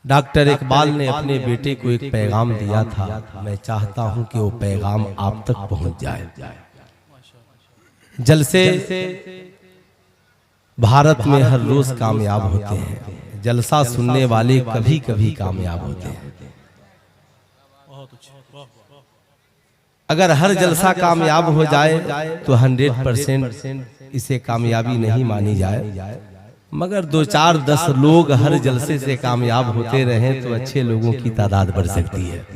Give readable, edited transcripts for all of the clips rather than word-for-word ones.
Doctor Iqbal ने अपने बेटे को एक पैगाम दिया था, मैं चाहता हूं कि वो पैगाम आप तक पहुंच जाए। जलसे भारत में हर रोज कामयाब होते हैं, जलसा सुनने वाले कभी कभी कामयाब होते हैं। अगर हर जलसा कामयाब हो जाए तो 100% इसे कामयाबी नहीं मानी जाए, मगर 2, 4, 10 लोग हर जलसे से कामयाब होते रहें तो अच्छे लोगों की तादाद बढ़ सकती है।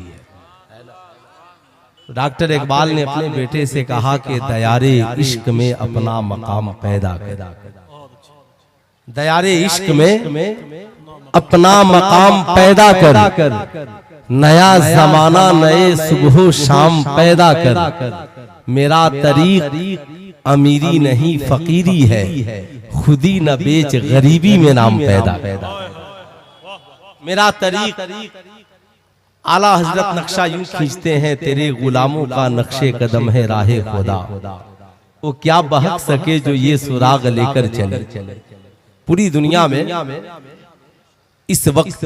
डॉक्टर इकबाल ने अपने बेटे से कहा कि दयारे इश्क में अपना मकाम पैदा कर, दयारे इश्क में अपना मकाम पैदा कर, नया जमाना नए सुबह शाम पैदा कर। मेरा तरीक अमीरी नहीं फकीरी है, खुदी न बेच गरीबी में नाम पैदा। मेरा तरीक आला हजरत नक्शा यूं खींचते हैं, तेरे गुलामों का नक्शे कदम है राहे खुदा, वो क्या बहक सके जो ये सुराग लेकर चले। पूरी दुनिया में इस वक्त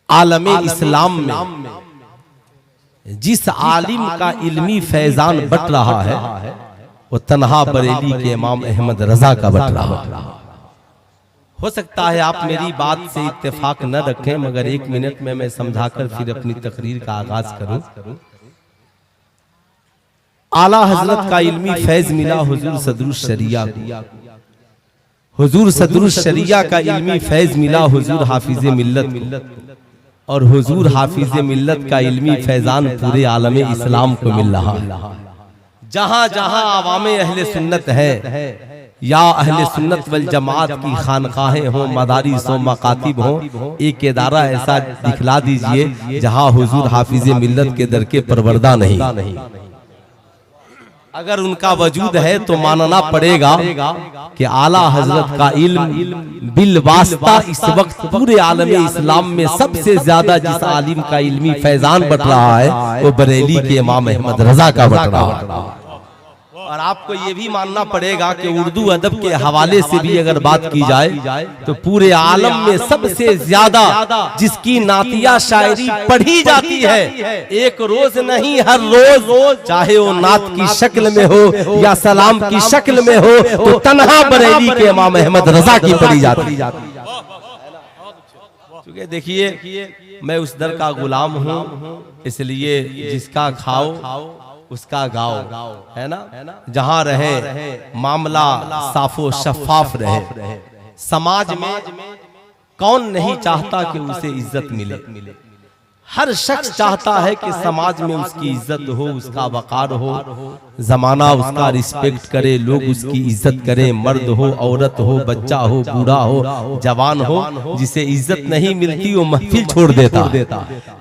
आलमे इस्लाम में जिस आलिम का इल्मी फैजान बट रहा है वो तन्हा बरेली के इमाम अहमद रजा का बट रहा है। हो सकता है आप मेरी बात से इत्तेफाक न रखें, मगर 1 मिनट में मैं समझाकर फिर अपनी तकरीर का आगाज करूं। आला हजरत का इल्मी फैज मिला हुजूर सदरुस शरिया को, हुजूर सदरुस शरिया का इल्मी फैज मिला हुजूर हाफिज मिल्लत को, और हुजूर हाफिज मिल्लत का इल्मी फैजान पूरे आलमे इस्लाम को मिल रहा है। जहां जहां आवामे अहले सुन्नत है या अहले सुन्नत वल जमात की खानकाहें हो, मदारिस हो, मकातिब हो, एक इदारा ऐसा दिखला दीजिए जहां हुजूर हाफिज मिल्लत के दर के परवरदा नहीं। अगर उनका वजूद है तो मानना पड़ेगा कि आला हजरत का इल्म बिल वास्ता इस वक्त पूरे आलमे इस्लाम में सबसे ज्यादा जिस आलिम का इल्मी फैजान बट रहा है वो बरेली के इमाम अहमद रजा का बट रहा है। और आपको ये भी मानना पड़ेगा कि उर्दू अदब के हवाले से भी अगर बात की जाए तो पूरे आलम में सबसे ज्यादा जिसकी नातिया शायरी पढ़ी जाती है, एक रोज नहीं हर रोज, चाहे वो नात की शक्ल में हो या सलाम की शक्ल में हो, तो तन्हा बरेली के इमाम अहमद रजा की पढ़ी जाती है। क्योंकि देखिए मैं उस दर का गुलाम हूँ, इसलिए जिसका खाओ उसका गाओ, है ना। जहां रहे मामला साफो शफाफ रहे। समाज में कौन नहीं चाहता कि उसे इज्जत मिले, हर शख्स चाहता है कि समाज में उसकी इज्जत हो, उसका वकार हो, जमाना उसका रिस्पेक्ट करे, लोग उसकी इज्जत करें, मर्द हो, औरत हो, बच्चा हो, बूढ़ा हो, जवान हो। जिसे इज्जत नहीं मिलती वो महफिल छोड़ देता है,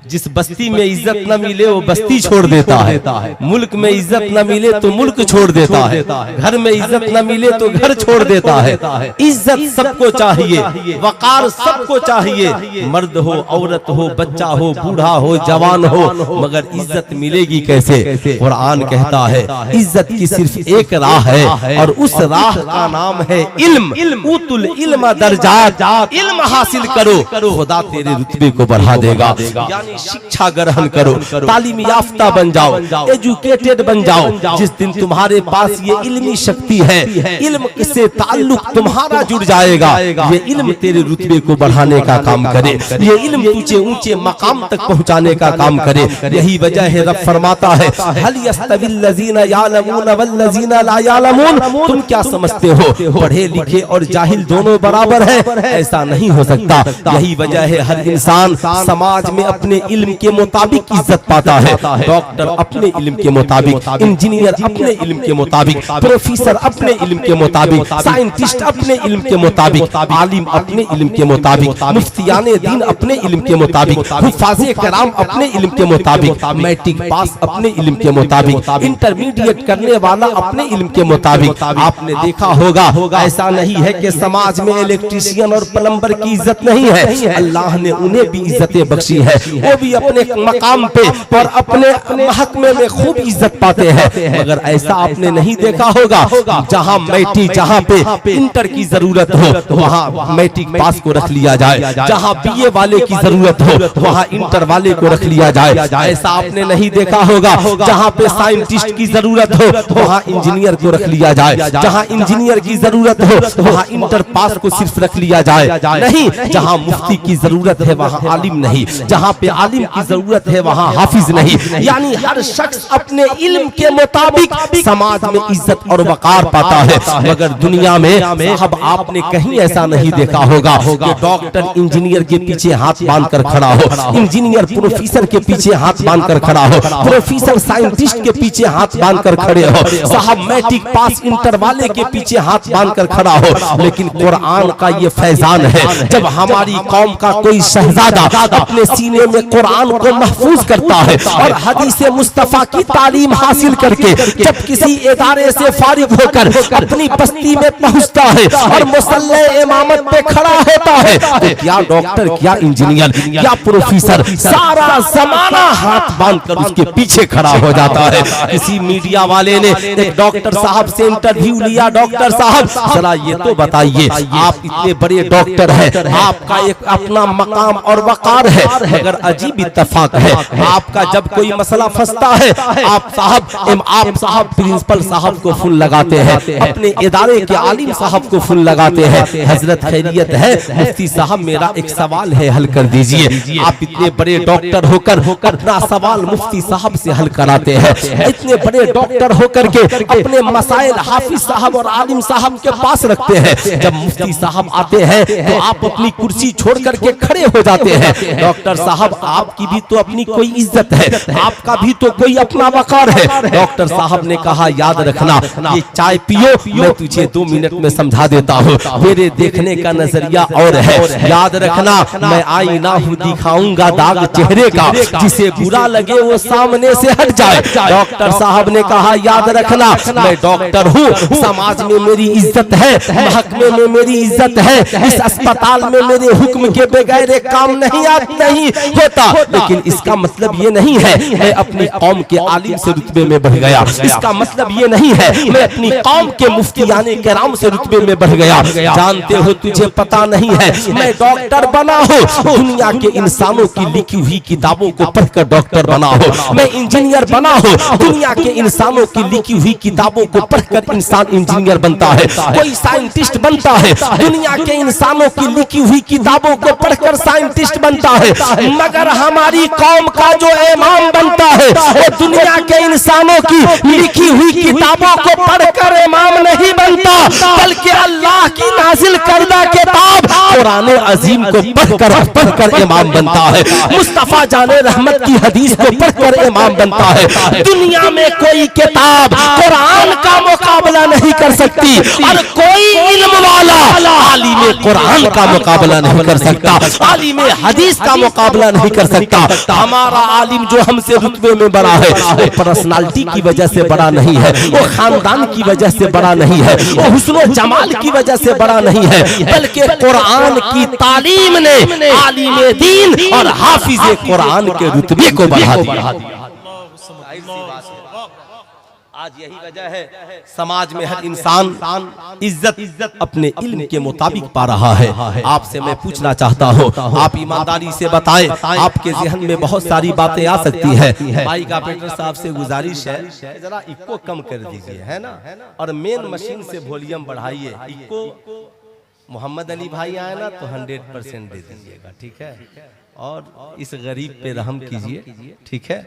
जिस बस्ती में इज्जत न मिले वो बस्ती छोड़ देता है, मुल्क में इज्जत न मिले तो मुल्क छोड़ देता है, घर में इज्जत न मिले तो घर छोड़ देता है। इज्जत सबको चाहिए, वकार सबको चाहिए, मर्द हो, औरत हो, बच्चा हो, बूढ़ा हो, जवान हो, मगर इज्जत मिलेगी कैसे? कुरान कहता है इज्जत की सिर्फ एक राह है और उस राह का नाम है इल्म। उतुल इल्म दर्जात, इल्म हासिल करो, खुदा तेरे रुतबे को बढ़ा देगा। यानी शिक्षा ग्रहण करो, तालीम याफ्ता बन जाओ, एजुकेटेड बन जाओ। जिस दिन तुम्हारे पास ये इल्मी शक्ति है, इल्म से ताल्लुक तुम्हारा जुड़ जाएगा, ये इल्म तेरे रुतबे को बढ़ाने का काम करे, ये इल्म तुझे ऊंचे मकाम तक पहुंचाने का काम करे। यही वजह है रब फरमाता है हल यस्तविल लजीना यालमून वल लजीना ला यालमून, तुम क्या समझते हो पढ़े लिखे और जाहिल दोनों बराबर है? ऐसा नहीं हो सकता। यही वजह है हर इंसान समाज में अपने इल्म के मुताबिक इज्जत पाता है। डॉक्टर अपने इल्म के मुताबिक, इंजीनियर अपने इल्म के मुताबिक, प्रोफेसर अपने इल्म के मुताबिक, साइंटिस्ट अपने इल्म के मुताबिक, आलिम अपने इल्म के मुताबिक, मुफ्तियाने दीन अपने इल्म के मुताबिक, हुफ्फाज़े कराम अपने इल्म के मुताबिक, मैट्रिक पास अपने इल्म के मुताबिक, इंटरमीडिएट क्रिएट करने वाला अपने इल्म के मुताबिक। आपने देखा होगा ऐसा नहीं है कि समाज में इलेक्ट्रीशियन और प्लम्बर की इज्जत नहीं है, अल्लाह ने उन्हें भी इज्जतें बख्शी है, वो भी अपने मकाम पे और अपने महकमे में खूब इज्जत पाते हैं। मगर ऐसा आपने नहीं देखा होगा, जहां मैट्रिक, जहां पे इंटर की जरूरत हो वहां मैट्रिक पास को रख लिया जाए, जहां बीए वाले की जरूरत हो वहां इंटर वाले को रख लिया जाए। ऐसा आपने नहीं देखा होगा, जहां पे साइंटिस्ट की जरूरत हो वहां इंजीनियर को रख लिया जाए, जहां इंजीनियर की जरूरत हो वहां इंटर पास को सिर्फ रख लिया जाए। नहीं, जहां मुफ्ती की जरूरत है वहां आलिम नहीं, जहां पे आलिम की जरूरत है वहां हाफिज नहीं। यानी हर शख्स अपने इल्म के मुताबिक समाज में इज्जत और वकार पाता है। मगर दुनिया में साहब आपने कहीं ऐसा नहीं देखा होगा कि डॉक्टर इंजीनियर के पीछे हाथ बांध कर खड़ा हो, इंजीनियर प्रोफेसर के पीछे हाथ बांध कर खड़ा हो, प्रोफेसर साइंटिस्ट के पीछे हाथ बांध कर खड़े हो, साहब मैट्रिक पास इंटर वाले के पीछे हाथ बांध कर खड़ा हो। लेकिन कुरान का ये फैजान है, जब हमारी कौम का कोई शहजादा अपने सीने में कुरान को महफूज करता है और हदीस मुस्तफा की तालीम हासिल करके जब किसी इदारे से फारिग होकर अपनी बस्ती में पहुंचता है और मुसल्ले इमामत पे खड़ा होता है, तो क्या डॉक्टर, क्या इंजीनियर, क्या प्रोफेसर, सारा जमाना हाथ बांधकर उसके पीछे खड़ा हो जाता है। किसी मीडिया वाले ने एक डॉक्टर साहब से इंटरव्यू लिया, डॉक्टर साहब जरा ये तो बताइए, आप इतने बड़े डॉक्टर हैं, आपका एक अपना मकाम और वकार है, मगर अजीब इत्तेफाक है आपका जब कोई मसला फंसता है आप साहब प्रिंसिपल साहब को फुल लगाते हैं, अपने इदारे के आलिम साहब को फुल लगाते हैं, हजरत खैरियत है, मुफ्ती साहब मेरा एक सवाल है हल कर दीजिए। आप इतने बड़े डॉक्टर होकर अपना सवाल मुफ्ती साहब से हल कराते हैं, इतने बड़े डॉक्टर होकर के अपने मसाइल हाफिज साहब और आलिम साहब के पास रखते हैं। जब मुफ्ती साहब आते हैं तो आप अपनी कुर्सी छोड़ करके खड़े हो जाते हैं। डॉक्टर साहब आपकी भी तो अपनी कोई इज्जत है, आपका भी तो कोई अपना वकार है। डॉक्टर साहब ने कहा याद रखना, ये चाय पियो, मैं तुझे 2 मिनट में समझा देता हूँ, मेरे देखने का नजरिया और है। याद रखना, मैं आईना हूँ, दिखाऊंगा दाग चेहरे का, जिसे बुरा लगे वो सामने से हट जाए। डॉक्टर साहब ने कहा याद रखना, मैं डॉक्टर हूँ, समाज में मेरी इज्जत है, महकमे में मेरी इज्जत है, इस अस्पताल में मेरे हुक्म के बगैर एक काम नहीं होता। लेकिन इसका मतलब ये नहीं है मैं अपनी कौम के आलिम से रुतबे में बढ़ गया, इसका मतलब ये नहीं है मैं अपनी कौम के मुफ्तियाने किराम से रुतबे में बढ़ गया। जानते हो, तुझे पता नहीं है, मैं डॉक्टर बना हूँ, दुनिया के इंसानों की लिखी हुई किताबों को पढ़कर डॉक्टर बना हो। मैं इंजीनियर बना हूँ, दुनिया के इंसानों की लिखी हुई किताबों को पढ़कर इंसान इंजीनियर बनता है, कोई साइंटिस्ट बनता है, दुनिया के इंसानों की लिखी हुई किताबों को पढ़कर साइंटिस्ट बनता है। मगर हमारी कौम का जो इमाम बनता है वो दुनिया के इंसानों की लिखी हुई किताबों को पढ़कर इमाम नहीं बनता, बल्कि अल्लाह की नाजिल करदा किताब कुरान अजीम को पढ़कर इमाम बनता है, मुस्तफा जाने रहमत की हदीस को पढ़कर इमाम बनता है। दुनिया में कोई किताब कुरान का मुकाबला नहीं कर सकती और कोई इल्म वाला आलिम कुरान का मुकाबला नहीं कर सकता, आलिम हदीस का मुकाबला नहीं कर सकता। हमारा आलिम जो हमसे रुतबे में बड़ा है वो पर्सनालिटी की वजह से बड़ा नहीं है, वो खानदान की वजह से बड़ा नहीं है, वो हुस्न जमाल की वजह से बड़ा नहीं है, बल्कि कुरान की तालीम ने आलिम दीन और हाफिज कुरान के रुतबे को बढ़ा दिया। आज यही वजह है समाज में हर इंसान इज्जत अपने इल्म के मुताबिक पा रहा है। आपसे मैं पूछना चाहता हूँ, आप ईमानदारी से बताएं, आपके ज़हन में बहुत सारी बातें आ सकती है। माइक ऑपरेटर साहब से गुजारिश है जरा इको कम कर दीजिए, है ना, और मेन मशीन से वॉल्यूम बढ़ाइए। इको मोहम्मद अली भाई आए ना तो 100% दे दीजिएगा, ठीक है, और इस गरीब पे रहम कीजिए, ठीक है।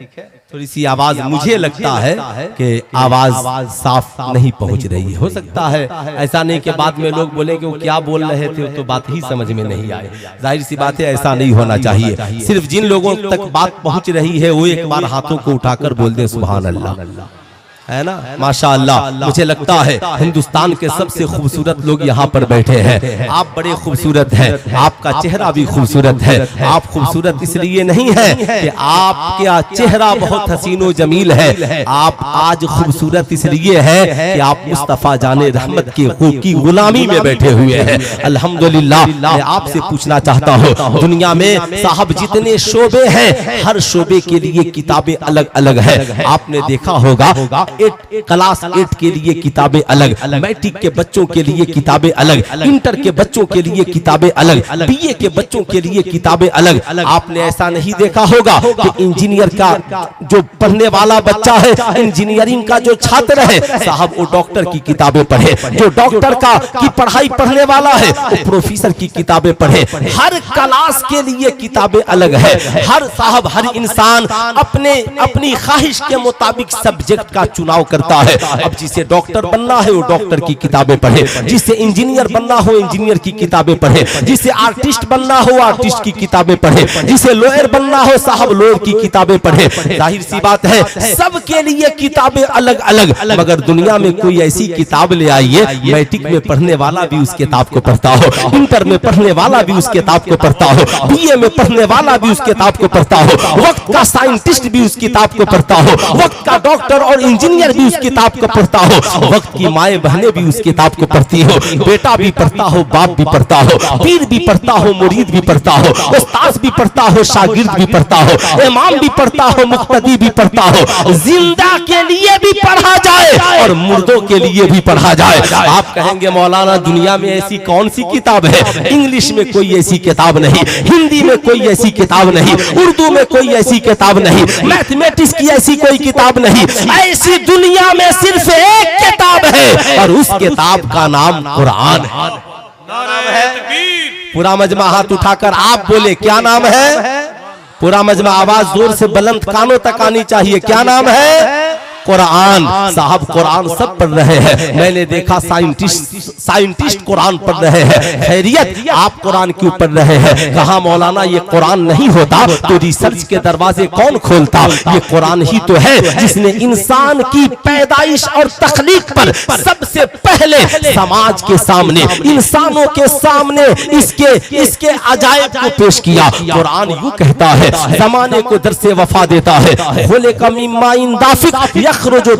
थोड़ी सी आवाज, मुझे लगता है कि आवाज साफ नहीं पहुंच रही है। हो सकता है ऐसा नहीं कि बाद में लोग बोले कि वो क्या बोल रहे थे तो बात ही समझ में नहीं आए। जाहिर सी बात है ऐसा नहीं होना चाहिए। सिर्फ जिन लोगों तक बात पहुंच रही है वो एक बार हाथों को उठाकर बोल दे सुभान अल्लाह। है ना, माशाअल्लाह। मुझे लगता है हिंदुस्तान के सबसे खूबसूरत लोग यहाँ पर बैठे हैं। आप बड़े खूबसूरत हैं, आपका चेहरा भी खूबसूरत है। आप खूबसूरत इसलिए नहीं है कि आपका चेहरा बहुत हसीनो जमील है, आप आज खूबसूरत इसलिए है कि आप मुस्तफा जाने रहमत की गुलामी में बैठे हुए हैं। अल्हम्दुलिल्लाह। मैं आपसे पूछना चाहता हूँ, दुनिया में साहब जितने शोबे हैं, हर शोबे के लिए किताबें अलग अलग है। आपने देखा होगा क्लास 8 के लिए किताबें अलग, मैट्रिक के बच्चों के लिए किताबें अलग, इंटर के बच्चों के लिए किताबें अलग, बीए के बच्चों के लिए किताबें अलग। आपने ऐसा नहीं देखा होगा कि इंजीनियर का जो पढ़ने वाला बच्चा है, इंजीनियरिंग का जो छात्र है साहब, वो डॉक्टर की किताबें पढ़े, जो डॉक्टर का की पढ़ाई पढ़ने वाला है वो प्रोफेसर की किताबें पढ़े। हर क्लास के लिए किताबें अलग है। हर साहब, हर इंसान अपनी ख्वाहिश के मुताबिक सब्जेक्ट का चुनाव करता है। अब जिसे डॉक्टर बनना है वो डॉक्टर की किताबें पढ़े, जिसे इंजीनियर बनना हो इंजीनियर की किताबें पढ़े, जिसे आर्टिस्ट बनना हो आर्टिस्ट की किताबें पढ़े, जिसे लॉयर बनना हो साहब लॉयर की किताबें पढ़े। जाहिर सी बात है सबके लिए किताबें अलग अलग। मगर दुनिया में कोई ऐसी किताब ले आइए, मैट्रिक में पढ़ने वाला भी उस किताब को पढ़ता हो, इंटर में पढ़ने वाला भी उस किताब को पढ़ता हो, बीए में पढ़ने वाला भी उस किताब को पढ़ता हो, वक्त का साइंटिस्ट भी उस किताब को पढ़ता हो, वक्त का डॉक्टर और इंजीनियर भी उस किताब को पढ़ता हो, वक्त की माएं बहनें भी उस किताब को पढ़ती हो, बेटा भी पढ़ता हो, बाप भी पढ़ता हो, पीर भी पढ़ता हो, मुरीद भी पढ़ता हो, उस्ताद भी पढ़ता हो, शागिर्द भी पढ़ता हो, इमाम भी पढ़ता हो, मुक्तदी भी पढ़ता हो। जिंदा के लिए भी पढ़ा जाए और मुर्दों के लिए भी पढ़ा जाए। आप कहेंगे मौलाना दुनिया में ऐसी कौन सी किताब है? इंग्लिश में कोई ऐसी किताब नहीं, हिंदी में कोई ऐसी किताब नहीं, उर्दू में कोई ऐसी किताब नहीं, मैथमेटिक्स की ऐसी कोई किताब नहीं। ऐसी दुनिया में सिर्फ एक किताब है और उस किताब का नाम कुरान है। पूरा मजमा हाथ उठाकर आप बोले क्या नाम है? पूरा मजमा आवाज जोर से बुलंद कानों तक आनी चाहिए। क्या नाम है? कुरान। साहब कुरान सब पढ़ रहे हैं। मैंने देखा साइंटिस्ट कुरान पढ़ रहे हैं। खैरियत आप कुरान क्यों पढ़ रहे हैं? कहा मौलाना ये कुरान नहीं होता तो रिसर्च के दरवाजे कौन खोलता? ये कुरान ही तो है जिसने इंसान की पैदाइश और तख्लीक पर सबसे पहले समाज के सामने, इंसानों के सामने इसके अजायब को पेश किया। कुरान यूं कहता है, जमाने को दरसे वफा देता है, खोले का मिम्मा इंदाफिक जो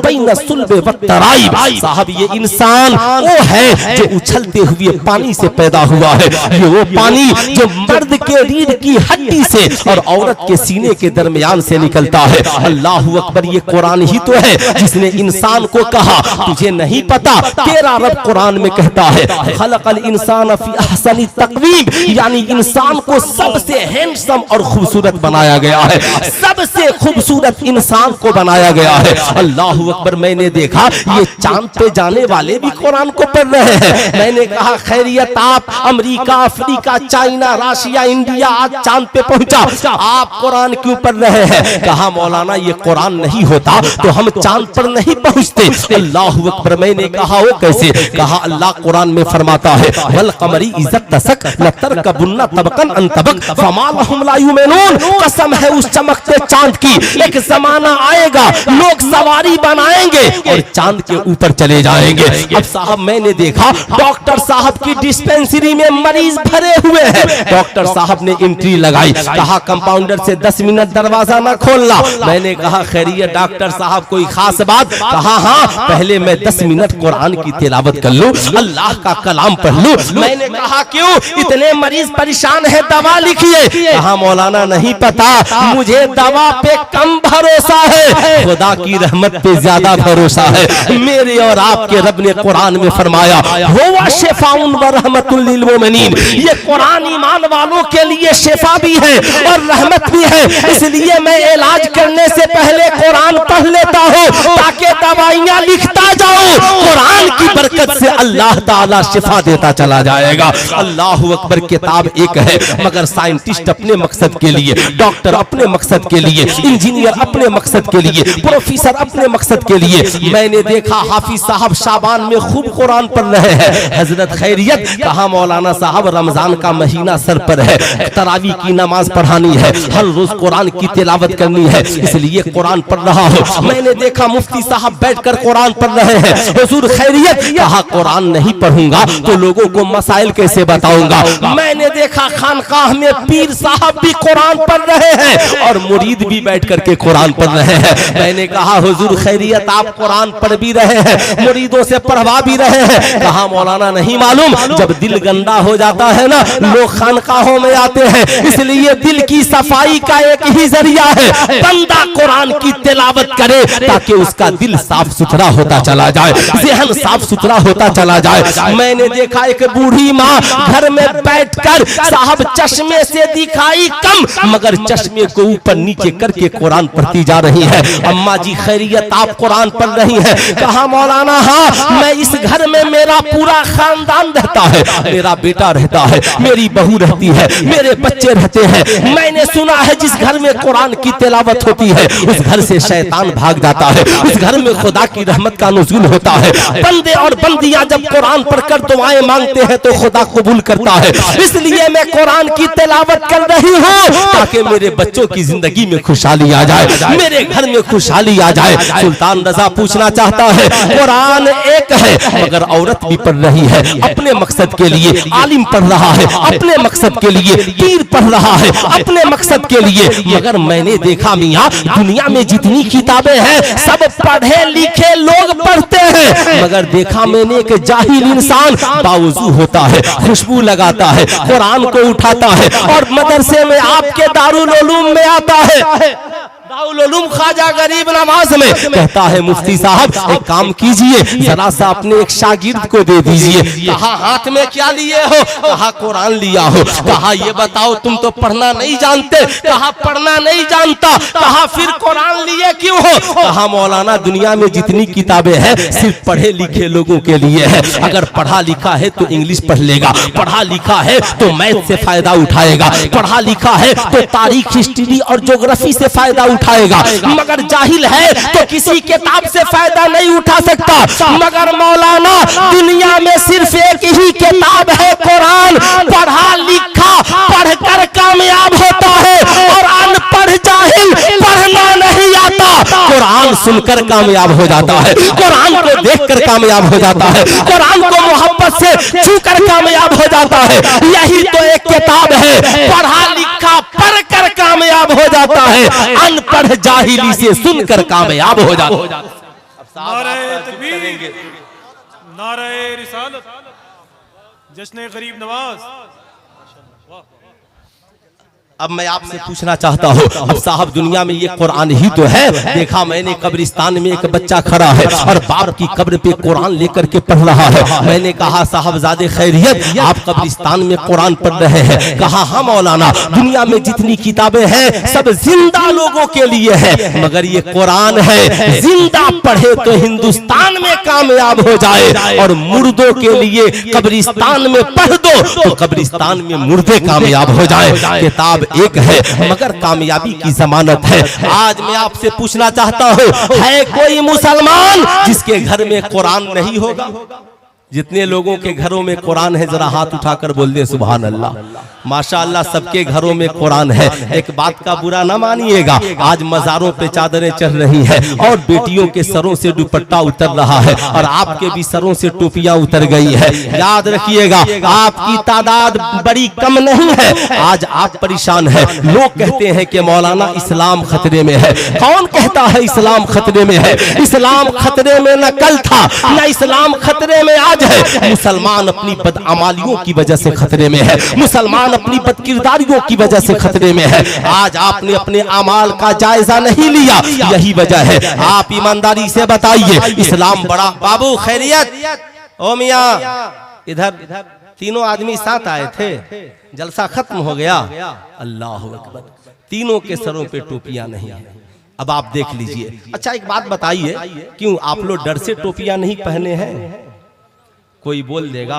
साहब ये इंसान वो है जो उछलते हुए पानी से पैदा हुआ है। ये वो पानी जो मर्द के रीढ़ की हड्डी से और औरत के सीने के दरमियान से निकलता है। अल्लाहु अकबर। ये कुरान ही तो है जिसने इंसान को कहा तुझे नहीं पता, तेरा रब कुरान में कहता है खलकल इंसान फी अहसनी तक़वीम, यानी इंसान को सबसे हैंडसम और खूबसूरत बनाया गया है, सबसे खूबसूरत इंसान को बनाया गया है। अल्लाहु अकबर। मैंने देखा ये चांद पे जाने वाले भी कुरान को पढ़ रहे हैं। मैंने कहा खैरियत आप America, Africa, China, Russia, India आज चांद पे पहुंचा, आप कुरान क्यों पढ़ रहे हैं? कहा मौलाना ये कुरान नहीं होता तो हम चांद पर नहीं पहुंचते। अल्लाहु अकबर। मैंने कहा वो कैसे? कहा अल्लाह कुरान में फरमाता है वल कमरी इज्जत तसक लतरकबुन्ना तबकन अन तबक फमा लहुम ला युमिनून। कसम है उस चमकते चांद की, एक जमाना आएगा लोग सवारी बनाएंगे और चांद के ऊपर चले जाएंगे। अब साहब मैंने देखा डॉक्टर साहब की डिस्पेंसरी में मरीज भरे हुए हैं। डॉक्टर साहब ने एंट्री लगाई, कहा कंपाउंडर से 10 मिनट दरवाजा ना खोलना। मैंने कहा खैरियत डॉक्टर साहब कोई खास बात? कहा हाँ, पहले मैं 10 मिनट कुरान की तिलावत कर लूं, अल्लाह का कलाम पढ़ लूं। मैंने कहा क्यों? इतने मरीज परेशान है, दवा लिखिए। कहा मौलाना नहीं पता, मुझे दवा पे कम भरोसा है, खुदा की रहमत पे ज्यादा भरोसा है। मेरे और आपके रब ने कुरान में फरमाया हुवा शिफाउन व रहमतुल लिल मोमिनीन। ये कुरान ईमान वालों के लिए शिफा भी है और रहमत भी है। इसलिए मैं इलाज करने से पहले कुरान पढ़ लेता हूँ ताकि दवाइयाँ लिखता जाऊँ। कुरान की बरकत से अल्लाह ताला शिफा देता चला जाएगा। अल्लाहु अकबर। किताब एक है मगर साइंटिस्ट अपने मकसद के लिए, डॉक्टर अपने मकसद के लिए, इंजीनियर अपने मकसद के लिए, प्रोफेसर अपने मकसद के लिए। मैंने देखा हाफिज साहब शाबान में खूब कुरान पढ़ रहे हैं। हजरत खैरियत कहा मौलाना साहब रमजान का महीना सर पर है, तरावी की नमाज पढ़ानी है, हर रोज कुरान की तिलावत करनी है, इसलिए कुरान पढ़ रहा हूँ। मैंने देखा मुफ्ती साहब बैठकर कुरान पढ़ रहे हैं। हुजूर खैरियत कहा कुरान नहीं पढ़ूंगा तो लोगों को मसाइल कैसे बताऊंगा। मैंने देखा खानकाह में पीर साहब भी कुरान पढ़ रहे हैं और मुरीद भी बैठ करके कुरान पढ़ रहे हैं। मैंने कहा हुजूर खैरियत आप कुरान पढ़ भी रहे हैं, मुरीदों से पढ़वा भी रहे हैं। कहा मौलाना नहीं मालूम, जब दिल गंदा हो जाता है ना लोग खानकाहों में आते हैं, इसलिए दिल की सफाई का एक ही जरिया है बंदा कुरान की तिलावत करे ताकि उसका दिल साफ सुथरा होता चला जाए, ज़हन साफ सुथरा होता चला जाए। मैंने देखा एक बूढ़ी माँ घर में बैठकर साहब चश्मे से दिखाई कम मगर चश्मे को ऊपर नीचे करके कुरान पढ़ती जा रही है। अम्मा जी खैरियत आप कुरान पढ़ रही हैं। कहा मौलाना हाँ मैं इस घर में मेरा पूरा खानदान रहता है, मेरा बेटा रहता है, मेरी बहू रहती है, मेरे बच्चे रहते हैं। मैंने सुना है जिस घर में कुरान की तिलावत होती है उस घर से शैतान भाग जाता है, उस घर में खुदा की रहमत का नुज़ूल होता है। बंदे और बंदियां जब कुरान पढ़कर दुआएं मांगते हैं तो खुदा कबूल करता है। इसलिए मैं कुरान की तिलावत कर रही हूँ ताकि मेरे बच्चों की जिंदगी में खुशहाली आ जाए, मेरे घर में खुशहाली आ जाए। सुल्तान रजा पूछना चाहता है कुरान एक है मगर औरत भी पढ़ रही है अपने मकसद के लिए, आलिम पढ़ रहा है अपने मकसद के लिए, पीर पढ़ रहा है अपने मकसद के लिए। मगर मैंने देखा मियाँ दुनिया में जितनी किताबें हैं सब पढ़े लिखे लोग पढ़ते हैं, मगर देखा मैंने एक जाहिल इंसान बावजू होता है, खुशबू लगाता है, कुरान को उठाता है और मदरसे में आपके दारुल उलूम में आता है। दारुल उलूम ख्वाजा गरीब नवाज में कहता है मुफ्ती साहब एक काम कीजिए जरा सा अपने एक शागिर्द को दे दीजिए। कहा हाथ में क्या लिए हो? कहा कुरान लिया हो। कहा ये बताओ तुम तो पढ़ना नहीं जानते? कहा पढ़ना नहीं जानता। कहा फिर कुरान लिए क्यों हो? कहा मौलाना दुनिया में जितनी किताबें हैं सिर्फ पढ़े लिखे लोगों के लिए है, अगर पढ़ा लिखा है तो इंग्लिश पढ़ लेगा, पढ़ा लिखा है तो मैथ से फायदा उठाएगा, पढ़ा लिखा है तो तारीख हिस्ट्री और ज्योग्राफी से फायदा उठाएगा, मगर जाहिल है तो किसी किताब से फायदा नहीं उठा सकता। मगर मौलाना दुनिया में सिर्फ एक ही किताब है कुरान, पढ़ा लिखा पढ़कर कामयाब होता है और अनपढ़ जाहिल पढ़ना नहीं आता, कुरान सुनकर कामयाब हो जाता है, कुरान को देखकर कामयाब हो जाता है, कुरान को मोहब्बत से छूकर कामयाब हो जाता है। यही तो एक किताब है, पढ़ा लिखा पढ़कर कामयाब हो जाता है, अनपढ़ जाहिली से सुनकर कामयाब हो जाता है। नारे तकबीर, नारे रिसालत, जश्न गरीब नवाज। अब मैं आपसे पूछना चाहता हूँ, अब साहब दुनिया में ये कुरान ही तो है। देखा मैंने कब्रिस्तान में एक बच्चा खड़ा है और बाप की कब्र पे कुरान लेकर के पढ़ रहा है। मैंने कहा साहबजादे खैरियत आप कब्रिस्तान में कुरान पढ़ रहे हैं? कहा हाँ मौलाना दुनिया में जितनी किताबें हैं सब जिंदा लोगों के लिए है, मगर ये कुरान है जिंदा पढ़े तो हिंदुस्तान में कामयाब हो जाए और मुर्दों के लिए कब्रिस्तान में पढ़ दो तो कब्रिस्तान में मुर्दे कामयाब हो जाए। किताब एक है मगर कामयाबी की जमानत है। आज मैं आपसे पूछना चाहता हूँ है कोई मुसलमान जिसके घर में कुरान नहीं होगा? जितने लोगों के घरों में कुरान है जरा हाथ उठाकर बोल दे सुभान अल्लाह। माशाअल्लाह सबके घरों में कुरान है। एक बात का बुरा ना मानिएगा, आज मज़ारों पे चादरें चढ़ रही है और बेटियों के सरों से दुपट्टा उतर रहा है और आपके भी सरों से टोपियां उतर गई है। याद रखिएगा आपकी तादाद बड़ी कम नहीं है, आज आप परेशान है। लोग कहते हैं कि मौलाना इस्लाम खतरे में है। कौन कहता है इस्लाम खतरे में है? इस्लाम खतरे में न कल था न इस्लाम खतरे में आज है। मुसलमान अपनी बदअमालियों की वजह से खतरे में है, मुसलमान अपनी बदकिरदारियों की वजह से खतरे में है। आज आपने अपने अमाल का जायजा नहीं लिया, यही वजह है। आप ईमानदारी से बताइए इस्लाम बड़ा बाबू खैरियत ओ मियां इधर तीनों आदमी साथ आए थे, जलसा खत्म हो गया। अल्लाह अकबर, तीनों के सरों पे टोपियां नहीं है। अब आप देख लीजिए। अच्छा एक बात बताइए, क्यों आप लोग डर से टोपियां नहीं पहने हैं? कोई बोल देगा,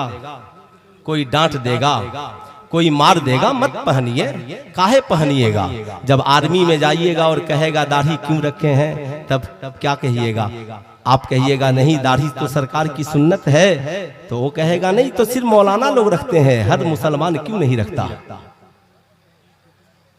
कोई डांट देगा, कोई मार देगा मत पहनिए, काहे पहनिएगा। जब आर्मी में जाइएगा और कहेगा दाढ़ी क्यों रखे हैं, तब क्या कहिएगा? आप कहिएगा नहीं दाढ़ी तो सरकार की सुन्नत है, तो वो कहेगा नहीं तो सिर्फ मौलाना लोग रखते हैं, हर मुसलमान क्यों नहीं रखता।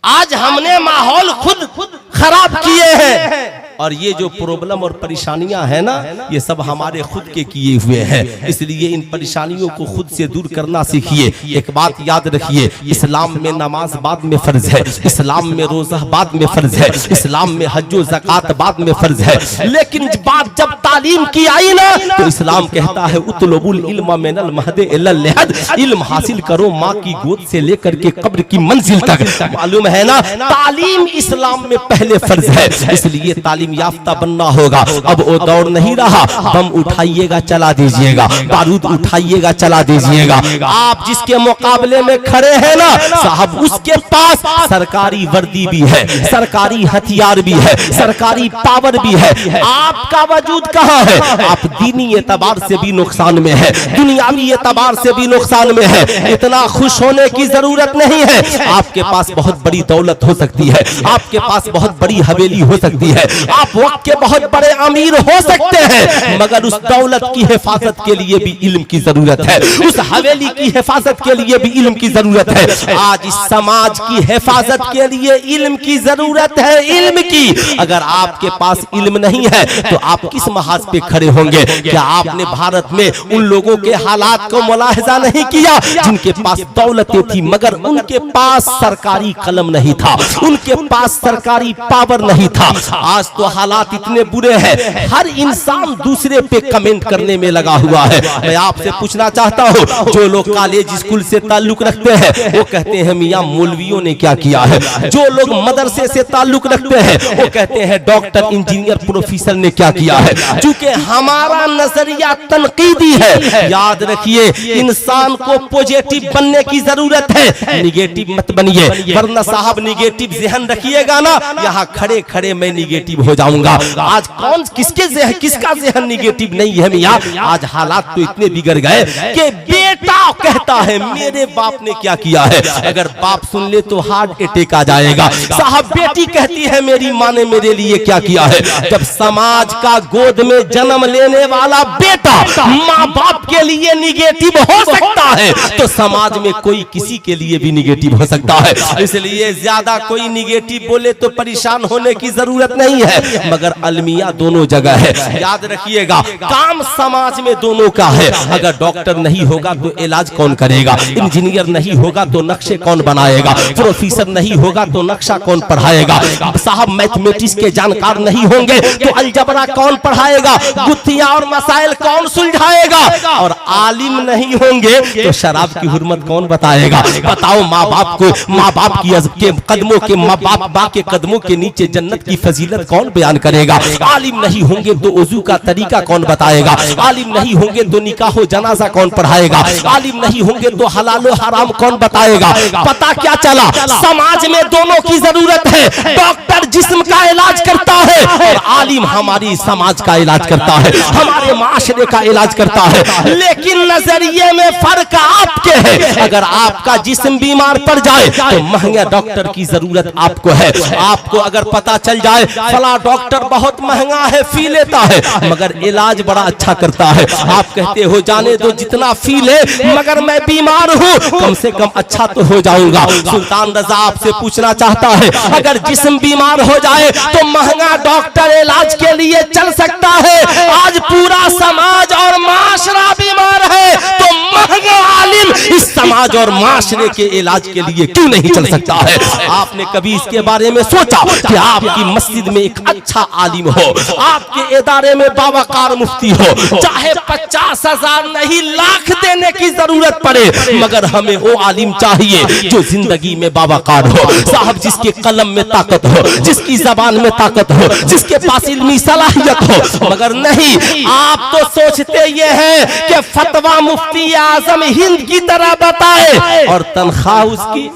आज हमने माहौल खुद खराब किए हैं, और ये जो प्रॉब्लम और परेशानियां हैं ना, ये सब हमारे खुद के किए हुए हैं। इसलिए इन परेशानियों को खुद से दूर करना सीखिए। एक बात याद रखिए, इस्लाम में नमाज बाद में फर्ज है, इस्लाम में रोजा बाद में फर्ज है, इस्लाम में हज्जो ज़कात बाद में फर्ज है। लेकिन बात जब तालीम की आई ना, तो इस्लाम कहता है उतलुबुल इल्म मिनल महदि इलल लहद, इल्म हासिल करो माँ की गोद से लेकर के कब्र की मंजिल तक। मालूम है ना, तालीम इस्लाम में पहले फर्ज है, इसलिए तालीम याफ्ता बनना होगा। अब वो दौर नहीं रहा, बम उठाइएगा चला दीजिएगा, बारूद उठाइएगा चला दीजिएगा। आप जिसके मुकाबले में खड़े हैं ना साहब, उसके पास सरकारी वर्दी भी है, सरकारी हथियार भी है, सरकारी पावर भी है। आपका वजूद कहाँ है? आप दीनी एतबार से भी नुकसान में है, दुनियावी एतबार से भी नुकसान में है। इतना खुश होने की जरूरत नहीं है। आपके पास बहुत बड़ी दौलत हो सकती है, आपके पास बहुत बड़ी हवेली हो सकती है, आप वक्त के बहुत बड़े अमीर हो सकते हैं, मगर उस दौलत की हिफाजत के लिए भी इल्म की जरूरत है, उस हवेली की हिफाजत के लिए भी इल्म की जरूरत है। आज इस समाज की हिफाजत के लिए इल्म की जरूरत है, इल्म की। अगर आपके पास इल्म नहीं है तो आप किस महाज पे खड़े होंगे? क्या आपने भारत में उन लोगों के हालात को मुलाहिजा नहीं किया जिनके पास दौलतें थी मगर उनके पास सरकारी कलम नहीं था, उनके पास सरकारी पावर नहीं था। आज तो हालात इतने बुरे हैं, हर इंसान दूसरे पे कमेंट करने में लगा हुआ है। मैं आपसे पूछना चाहता हूँ, जो लोग कॉलेज स्कूल से ताल्लुक रखते हैं वो कहते हैं मियां मौलवियों ने क्या किया है, जो लोग मदरसे से ताल्लुक रखते हैं वो कहते हैं डॉक्टर इंजीनियर प्रोफेसर ने क्या किया है। चूंकि हमारा नजरिया तनकीदी है, याद रखिए इंसान को पॉजिटिव बनने की जरूरत है, निगेटिव मत बनिए, वरना साहब निगेटिव ज़हन रखिएगा ना, यहाँ खड़े खड़े मैं निगेटिव हो जाऊंगा। आज कौन किसका ज़हन निगेटिव नहीं है मियां? आज हालात तो इतने बिगड़ गए कि बेटा कहता है मेरे बाप ने क्या किया है, अगर बाप सुन ले तो हार्ट अटैक आ जाएगा। साहब बेटी कहती है मेरी माँ ने मेरे लिए क्या किया है। जब समाज का गोद में जन्म लेने वाला बेटा माँ बाप के लिए निगेटिव हो सकता है, तो समाज में कोई किसी के लिए भी निगेटिव हो सकता है। इसलिए ज्यादा कोई निगेटिव बोले तो परेशान होने की जरूरत नहीं है, मगर अलमिया दोनों जगह है। याद रखिएगा काम समाज में दोनों का है। अगर डॉक्टर नहीं होगा तो इलाज कौन करेगा, इंजीनियर नहीं होगा तो नक्शे कौन बनाएगा, प्रोफेसर नहीं होगा तो नक्शा कौन पढ़ाएगा, साहब मैथमेटिक्स के जानकार नहीं होंगे तो अलजबरा कौन पढ़ाएगा, गुत्थियां और मसाइल कौन सुलझाएगा, और आलिम नहीं होंगे तो शराब की हुर्मत कौन बताएगा। बताओ माँ बाप को, माँ बाप की के कदमों के माँ बाप के कदमों के नीचे जन्नत की फजीलत कौन बयान करेगा। आलिम नहीं होंगे तो वजू का तरीका कौन बताएगा, आलिम नहीं होंगे तो निकाह जनाजा कौन पढ़ाएगा, आलिम नहीं होंगे तो हलाल हराम कौन बताएगा। पता क्या चला, समाज में दोनों की जरूरत है। डॉक्टर जिस्म का इलाज करता है और आलिम हमारी समाज का इलाज करता है, हमारे माशरे का इलाज करता है। लेकिन नजरिए में फर्क आपके है। अगर आपका जिस्म बीमार पड़ जाए तो महंगा डॉक्टर की जरूरत आपको है। आपको अगर पता चल जाए फला डॉक्टर बहुत महंगा है, फी लेता है मगर इलाज बड़ा अच्छा करता है, आप कहते हो जाने दो जितना फी ले, मगर मैं बीमार हूँ कम से कम अच्छा तो हो जाऊंगा। सुल्तान रजा आपसे पूछना चाहता है, अगर जिस्म बीमार हो जाए तो महंगा डॉक्टर इलाज के लिए चल सकता है, आज पूरा समाज और माशरा बीमार है तो महंगा आलिम इस समाज और माशरे के इलाज के लिए क्यों नहीं चल सकता है। आपने कभी इसके बारे में सोचा कि आपकी मस्जिद में एक अच्छा आलिम हो, आपके इदारे में बावकार मुफ्ती हो, चाहे 50,000 नहीं लाख देने की जरूरत पड़े, मगर हमें वो आलिम चाहिए जो जिंदगी में बावकार हो, साहब जिसके कलम में ताकत हो, जिसकी जबान में ताकत हो, जिसके पास इल्मी सलाहियत हो। मगर नहीं, आप तो सोचते ये हैं कि फतवा मुफ्ती आजम हिंद की तरह बताए और तनख्वाह उसकी।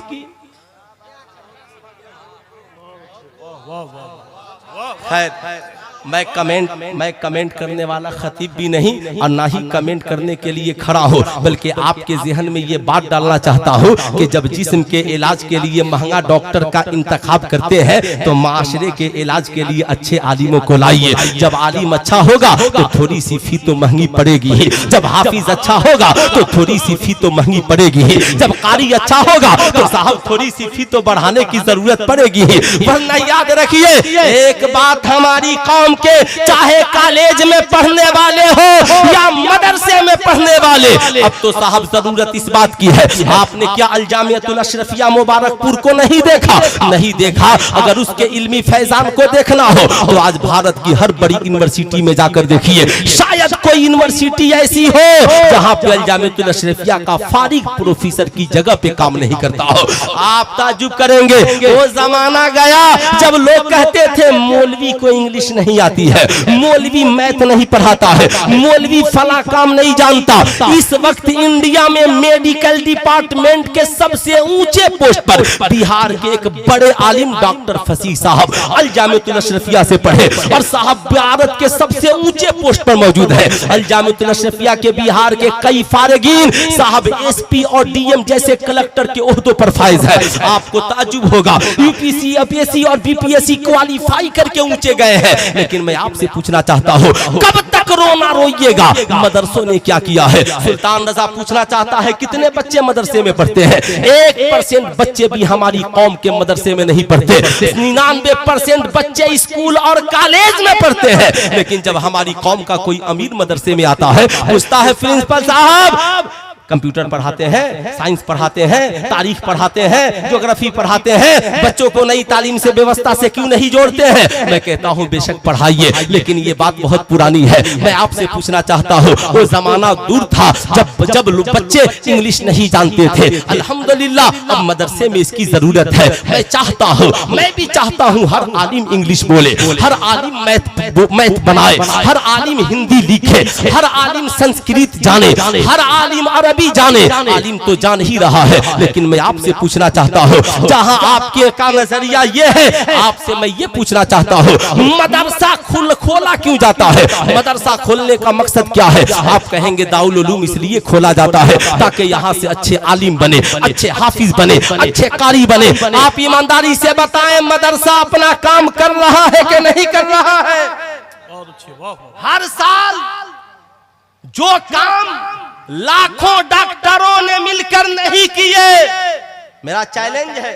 खैर मैं कमेंट करने वाला खतीब भी नहीं और ना ही कमेंट करने के लिए खड़ा हो, बल्कि आपके ज़हन में ये बात डालना चाहता हूँ कि जब जिस्म के इलाज के लिए महंगा डॉक्टर का इंतखाब करते हैं तो माशरे के इलाज के लिए अच्छे आलिमों को लाइए। जब आलिम अच्छा होगा तो थोड़ी सी फी तो महंगी पड़ेगी, जब हाफिज अच्छा होगा तो थोड़ी सी फी तो महंगी पड़ेगी, जब कारी अच्छा होगा तो साहब थोड़ी सी फी तो बढ़ाने की जरूरत पड़ेगी। वरना याद रखिए एक बात, हमारी कौम के चाहे कॉलेज में पढ़ने वाले हो या मदरसे में पढ़ने वाले, अब तो साहब जरूरत इस बात की है, आपने क्या अल-जामियतुल अशरफिया मुबारकपुर को नहीं देखा? अगर उसके इल्मी फैजान को देखना हो तो आज भारत की हर बड़ी यूनिवर्सिटी में जाकर देखिए, शायद कोई यूनिवर्सिटी ऐसी हो जहां पे अल-जामियतुल अशरफिया का फारिग प्रोफेसर की जगह पे काम नहीं करता हो। आप ताज्जुब करेंगे, वो जमाना गया जब लोग कहते थे मौलवी को इंग्लिश नहीं आती है, मौलवी मैथ नहीं पढ़ाता है, मौलवी फला काम नहीं जानता। इस वक्त इंडिया में मेडिकल डिपार्टमेंट के सबसे ऊंचे पोस्ट पर बिहार के एक बड़े आलिम डॉक्टर फसीह साहब अल-जामियतुल अशरफिया से पढ़े और साहब भारत के सबसे ऊंचे पोस्ट पर मौजूद है। अल-जामियतुल अशरफिया के बिहार के कई फारिगीन साहब एसपी और डीएम जैसे कलेक्टर के ओहदों पर फाइज है। आपको ताज्जुब होगा, यूपीसी, एपीएससी और बीपीएससी क्वालिफाई करके ऊंचे गए हैं। लेकिन मैं आपसे पूछना चाहता हूं, कब तक रोना रोइएगा? मदरसों ने क्या किया है? सुल्तान रजा पूछना चाहता है कितने बच्चे मदरसे में पढ़ते हैं? 1% बच्चे भी हमारी कौम के मदरसे में नहीं पढ़ते, 99% बच्चे स्कूल और कॉलेज में पढ़ते हैं। लेकिन जब हमारी कौम का कोई अमीर मदरसे में आता है, पूछता है प्रिंसिपल साहब कंप्यूटर पढ़ाते हैं, साइंस पढ़ाते हैं, तारीख पढ़ाते हैं, ज्योग्राफी पढ़ाते हैं, बच्चों को नई तालीम से व्यवस्था से क्यों नहीं जोड़ते हैं? मैं कहता हूं बेशक पढ़ाइए, लेकिन ये बात बहुत पुरानी है। मैं आपसे पूछना चाहता हूं, वो जमाना दूर था जब बच्चे इंग्लिश नहीं जानते थे। अल्हम्दुलिल्लाह अब मदरसे में इसकी जरूरत है। मैं भी चाहता हूं हर आलिम इंग्लिश बोले, हर आलिम मैथ बनाए, हर आलिम हिंदी लिखे, हर आलिम संस्कृत जाने, हर आलिम भी जाने। आलिम तो जान ही रहा है, लेकिन मैं आपसे पूछना चाहता हूँ, जहाँ आपके का नजरिया ये है, आपसे मैं ये पूछना चाहता हूँ, मदरसा खोला क्यों जाता है? मदरसा खोलने का मकसद क्या है? आप कहेंगे दारुल उलूम इसलिए खोला जाता है ताकि यहाँ से अच्छे आलिम बने, अच्छे हाफिज बने, अच्छे कारी बने। आप ईमानदारी से बताएं, मदरसा अपना काम कर रहा है कि नहीं कर रहा है? हर साल जो काम लाखों डॉक्टरों ने मिलकर नहीं किए, मेरा चैलेंज है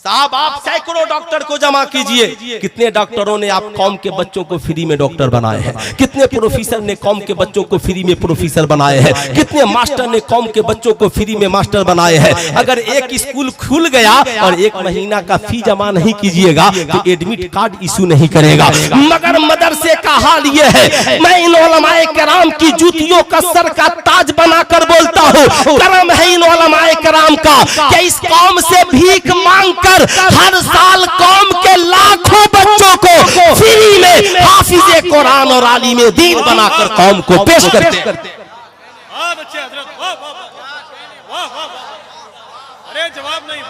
साहब, आप सैकड़ों डॉक्टर को जमा कीजिए, कितने डॉक्टरों ने आप कौम के बच्चों को फ्री में डॉक्टर बनाए हैं? कितने प्रोफेसर ने कौम के बच्चों को फ्री में प्रोफेसर बनाए हैं? कितने मास्टर ने कौम के बच्चों को फ्री में मास्टर बनाए हैं? अगर एक स्कूल खुल गया और 1 महीना का फी जमा नहीं कीजिएगा तो एडमिट कार्ड इशू नहीं करेगा। मगर मदरसे का हाल ये है, मैं इन उलमाए कराम की जूतियों का सर का ताज बनाकर बोलता हूँ, करम है इन उलमाए कराम का कि इस कौम से भीख मांग कर हर साल कौम के लाखों बच्चों को फ्री में हाफिज़े कुरान और आलिमे दीन बनाकर कौम को पेश करते हैं। अरे जवाब नहीं,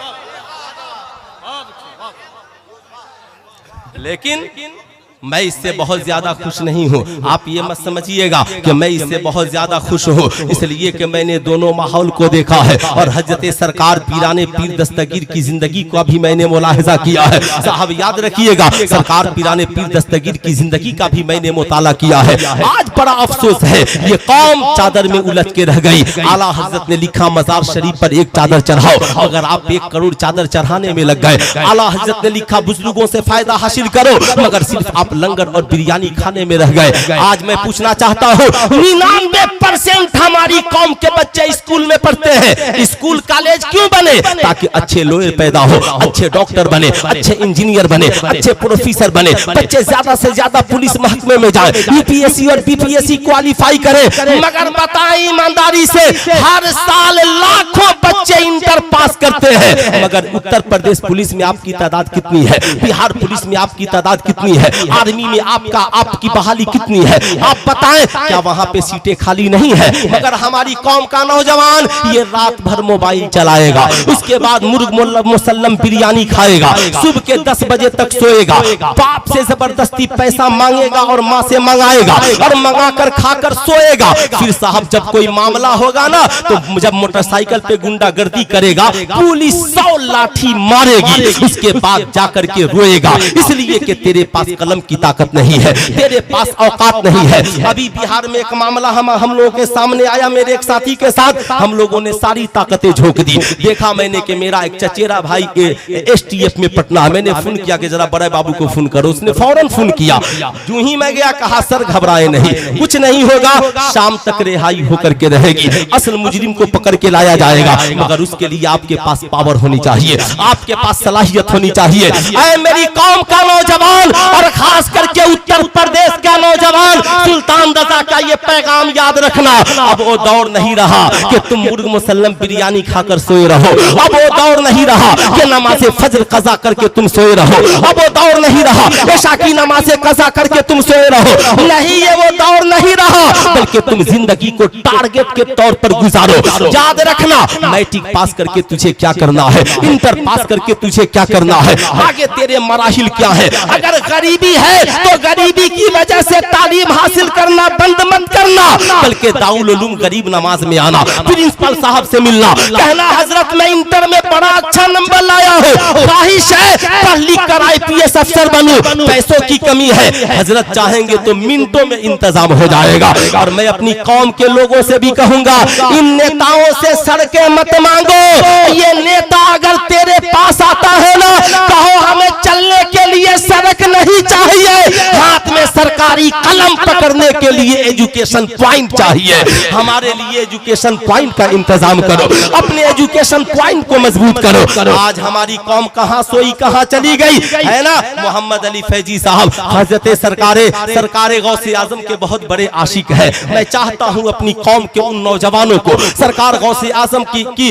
लेकिन मैं इससे बहुत ज्यादा खुश नहीं हूँ। आप ये मत समझिएगा कि मैं इससे बहुत ज्यादा खुश हूँ, इसलिए कि मैंने दोनों माहौल को देखा है और हजरत सरकार पीराने पीर दस्तगीर की जिंदगी को भी मैंने मुलाहिजा किया है। साहब याद रखिएगा, सरकार पीराने पीर दस्तगीर की जिंदगी का भी मैंने मुताला किया है। आज बड़ा अफसोस है, ये कौम चादर में उलझ के रह गई। आला हजरत ने लिखा मजार शरीफ पर एक चादर चढ़ाओ, अगर आप 1 करोड़ चादर चढ़ाने में लग गए। आला हजरत ने लिखा बुजुर्गों से फायदा हासिल करो, मगर सिर्फ आप लंगर और बिरयानी खाने में रह गए। आज मैं पूछना चाहता हूँ, 99% हमारी कौम के बच्चे स्कूल में पढ़ते हैं। स्कूल कॉलेज क्यों बने? ताकि अच्छे लॉयर पैदा हो, अच्छे डॉक्टर बने, अच्छे इंजीनियर बने, अच्छे प्रोफेसर बने, बच्चे ज्यादा से ज्यादा पुलिस महकमे में जाए, यूपीएससी और बीपीएससी क्वालिफाई करें। मगर बताएं ईमानदारी से, हर साल लाखों बच्चे इंटर पास करते सकते हैं, मगर उत्तर प्रदेश पुलिस में आपकी तादाद कितनी है, बिहार पुलिस में आपकी तादाद कितनी है, आर्मी में आपकी बहाली कितनी है, आप बताएं। क्या वहां पे सीटें खाली नहीं है? मगर हमारी कौम का नौजवान ये रात भर मोबाइल चलाएगा, उसके बाद मुर्ग मुसल्लम बिरयानी खाएगा, सुबह के 10 बजे तक सोएगा, बाप से जबरदस्ती पैसा मांगेगा और माँ से मंगाएगा और मंगा कर खाकर सोएगा। फिर साहब जब कोई मामला होगा ना, तो जब मोटरसाइकिल पे गुंडागर्दी करेगा, पुलिस 100 लाठी मारेगी, उसके बाद जाकर के रोएगा, इसलिए कि तेरे पास कलम की ताकत नहीं है, तेरे पास औकात नहीं है। अभी बिहार में एक मामला हम लोगों के सामने आया, मेरे एक साथी के साथ हम लोगों ने सारी ताकतें झोंक दी। देखा मैंने कि मेरा एक चचेरा भाई STF में पटना, मैंने फोन किया कि जरा बड़े बाबू को फोन करो, उसने फौरन फोन किया। जो ही मैं गया, कहा सर घबराए नहीं, कुछ नहीं होगा, शाम तक रिहाई होकर के रहेगी, असल मुजरिम को पकड़ के लाया जाएगा, मगर उसके लिए आपके पास पावर होनी चाहिए, आपके पास सलाहियत होनी चाहिए। ऐ मेरी कौम का नौजवान और खास करके उत्तर प्रदेश का नौजवान, सुल्तान रजा का ये पैगाम याद रखना, अब वो दौर नहीं रहा कि तुम मुर्ग मुसल्लम बिरयानी खाकर सोए रहो, अब वो दौर नहीं रहा कि नमाज़े फज्र कज़ा करके तुम सोए रहो, अब वो दौर नहीं रहा इशा की नमाज़े कज़ा करके तुम सोए रहो, नहीं ये वो दौर नहीं रहा, बल्कि तुम जिंदगी को टारगेट के तौर पर गुजारो। याद रखना, मैट्रिक पास करके तुझे क्या करना है, इंटर पास करके तुझे क्या करना है, आगे तेरे मराहिल क्या है। अगर गरीबी है तो गरीबी की वजह से तालीम हासिल करना बंद मत करना, बल्कि दाउल उलूम गरीब नमाज में आना, प्रिंसिपल साहब से मिलना, कहना हजरत मैं इंटर में बड़ा अच्छा नंबर लाया हूँ, ख्वाहिश है पढ़ लिख कर IPS अफसर बनूं, पैसों की कमी है, हजरत चाहेंगे तो मिनटों में इंतजाम हो जाएगा। और मैं अपनी कौम के लोगों से भी कहूंगा, इन नेताओं से सड़कें मत मांगो, ये नेता अगर तेरे पास आता है ना, कहो हमें चलने के लिए सड़क नहीं चाहिए, हाथ में सरकारी कलम पकड़ने के लिए एजुकेशन पॉइंट चाहिए। हमारे लिए एजुकेशन पॉइंट का इंतजाम करो, अपने एजुकेशन पॉइंट को मजबूत करो। आज हमारी कौम कहां सोई कहां चली गई है ना। मोहम्मद अली फैजी साहब हजरत सरकारे गौसे आजम के बहुत बड़े आशिक है। मैं चाहता हूं अपनी कौम के उन नौजवानों को सरकार गौसे आजम की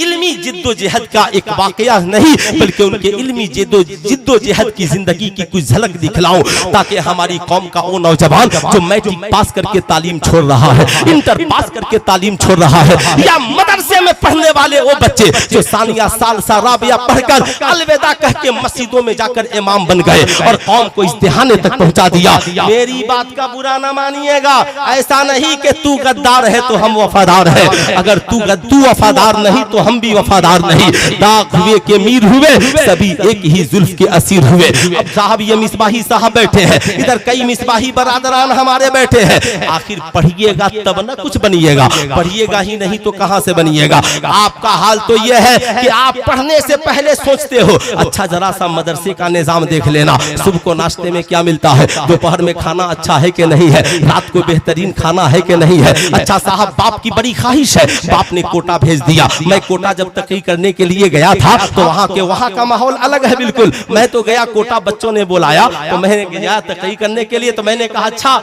इल्मी जिद्दोजहद का एक वाकया नहीं, बल्कि उनके इल्मी जिद्दोजहद की जिंदगी की कुछ झलक दिखलाऊं, ताकि हमारी कौम का वो नौजवान जो मैट्रिक पास करके तालीम छोड़ रहा है, इंटर पास करके तालीम छोड़ रहा है, या मदरसे में पढ़ने वाले वो बच्चे जो सानिया सालसा राबिया पढ़कर अलविदा कह के मस्जिदों में जाकर इमाम बन गए और कौम को इस दहाने तक पहुंचा दिया। मेरी बात का बुरा ना मानिएगा, ऐसा नहीं कि तू गद्दार है तो हम वफादार है, अगर तू वफादार नहीं तो हम भी वफादार नहीं। दाग हुए के मीर हुए, सभी एक ही जुल्फ के असीर हुए। अब साहब ये मिसबाही साहब बैठे हैं, इधर कई मिसबाही बरादरान हमारे बैठे हैं। आखिर पढ़िएगा तब ना कुछ बनिएगा, पढ़िएगा ही नहीं तो कहां से बनिएगा। आपका हाल तो यह है कि आप पढ़ने से पहले सोचते हो, अच्छा जरा सा मदरसे का निजाम देख लेना, सुबह को नाश्ते में क्या मिलता है, दोपहर में खाना अच्छा है कि नहीं है, रात को बेहतरीन खाना है कि नहीं है। अच्छा साहब बाप की बड़ी ख्वाहिश है, बाप ने कोटा भेज दिया। मैं कोटा जब तकरीर करने के लिए गया था तो वहाँ का माहौल अलग है बिल्कुल। मैं तो गया, कोटा बच्चों ने बुलाया तो मैंने गया तकरीर करने के लिए, तो मैंने कहा अच्छा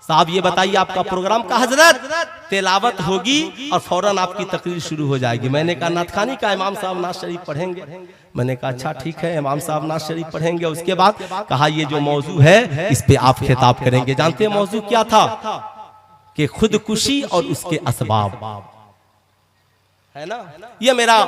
साहब ये बताइए आपका प्रोग्राम का। हजरत तिलावत होगी और फौरन आपकी तकरीर शुरू हो जाएगी। मैंने कहा नातखानी का इमाम साहब नाज शरीफ पढ़ेंगे। मैंने कहा अच्छा ठीक है, इमाम साहब नाज शरीफ पढ़ेंगे। उसके बाद कहा ये जो मौजू है इस पे आप खिताब करेंगे। जानते हैं मौजू क्या था? कि खुदकुशी और उसके असबाब, है ना, ये मेरा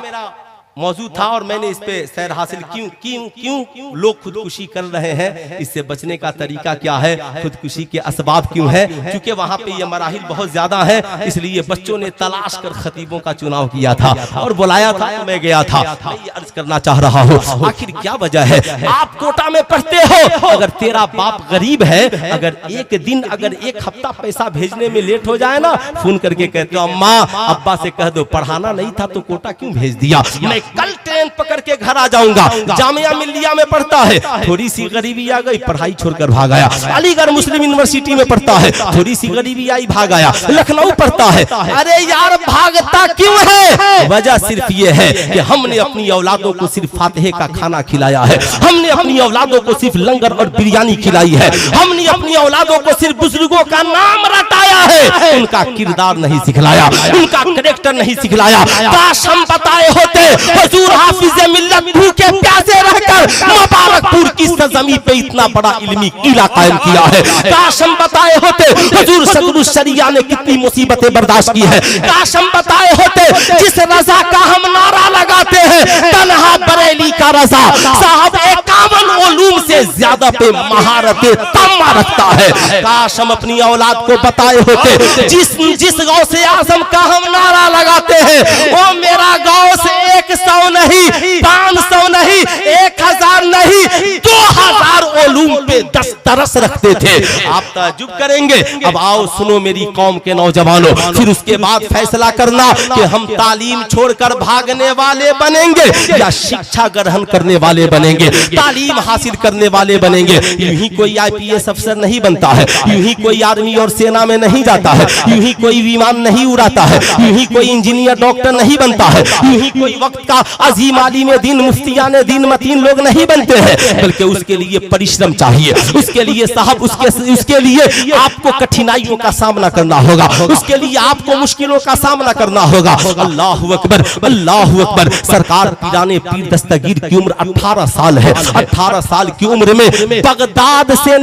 मौजू था और मैंने इस पे सैर हासिल क्यों लोग खुदकुशी कर रहे हैं, इससे बचने का तरीका क्या है, खुदकुशी के असबाब क्यों है। क्योंकि वहां पे ये मराहिल बहुत ज्यादा है, इसलिए बच्चों ने तलाश कर खतीबों का चुनाव किया था और बुलाया था तो मैं गया था। मैं ये अर्ज करना चाह रहा हूँ, आखिर क्या वजह है? आप कोटा में पढ़ते हो, अगर तेरा बाप गरीब है, अगर एक दिन अगर एक हफ्ता पैसा भेजने में लेट हो जाए ना, फोन करके कहते हो अम्मा अब्बा से कह दो पढ़ाना नहीं था तो कोटा क्यों भेज दिया। मैं कल ट्रेन ट्रेन पकड़ के घर आ जाऊंगा। जामिया मिल्लिया में पढ़ता है, थोड़ी सी गरीबी आ गई, पढ़ाई छोड़कर भाग आया। अलीगढ़ मुस्लिम यूनिवर्सिटी में पढ़ता है, थोड़ी सी गरीबी आई, भाग आया। लखनऊ पढ़ता है। अरे यार भागता क्यों है? वजह सिर्फ ये है कि हमने अपनी औलादों को सिर्फ फातिहे का खाना खिलाया है, हमने अपनी औलादों को सिर्फ लंगर और बिरयानी खिलाई है, हमने अपनी औलादों को सिर्फ बुजुर्गों का नाम रटाया है, उनका किरदार नहीं सिखलाया, उनका कैरेक्टर नहीं सिखलाया। काश हम बताए होते हुजूर हाफिज़े मिल्लत भूखे प्यासे रहकर मुबारकपुर की सरजमी पे इतना बड़ा इल्मी किला कायम किया है। काश हम बताए होते हुजूर सदरुस शरिया ने कितनी मुसीबतें बर्दाश्त की है। काश हम बताए होते जिस रजा का हम नारा लगाते हैं, तन्हा बरेली का रजा साहब 51 उलूम से ज्यादा पे महारतें तम्मा रखता है। काश हम अपनी औलाद को बताए होते जिस गांव से आजम का हम नारा लगाते हैं, वो मेरा गांव से 100 नहीं, 500 नहीं, 1000 नहीं, 2000 उलूम पे दस्तरस रखते थे। आप ताज्जुब करेंगे। अब आओ सुनो मेरी कौम के नौजवानों, फिर उसके बाद फैसला करना कि हम तालीम छोड़कर भागने वाले बनेंगे या शिक्षा ग्रहण करने वाले बनेंगे, तालीम हासिल करने वाले बनेंगे। यूं ही कोई IPS अफसर नहीं बनता है, यूं ही कोई आर्मी और सेना में नहीं जाता है, यूं ही कोई विमान नहीं उड़ाता है, यूं ही कोई इंजीनियर डॉक्टर नहीं बनता है, यूं ही कोई वक्त का अजीम आलिम दीन मुफ्तियाने दीन मतीन लोग नहीं बनते हैं, बल्कि उसके लिए परिश्रम चाहिए। उसके लिए साहब उसके लिए आपको कठिनाइयों का सामना करना होगा, उसके लिए आपको मुश्किलों का सामना करना होगा। अल्लाहु अकबर, अल्लाहु अकबर। सरकार पीराने पीर दस्तगीर की उम्र 18 साल है। 18 साल की उम्र में बगदाद से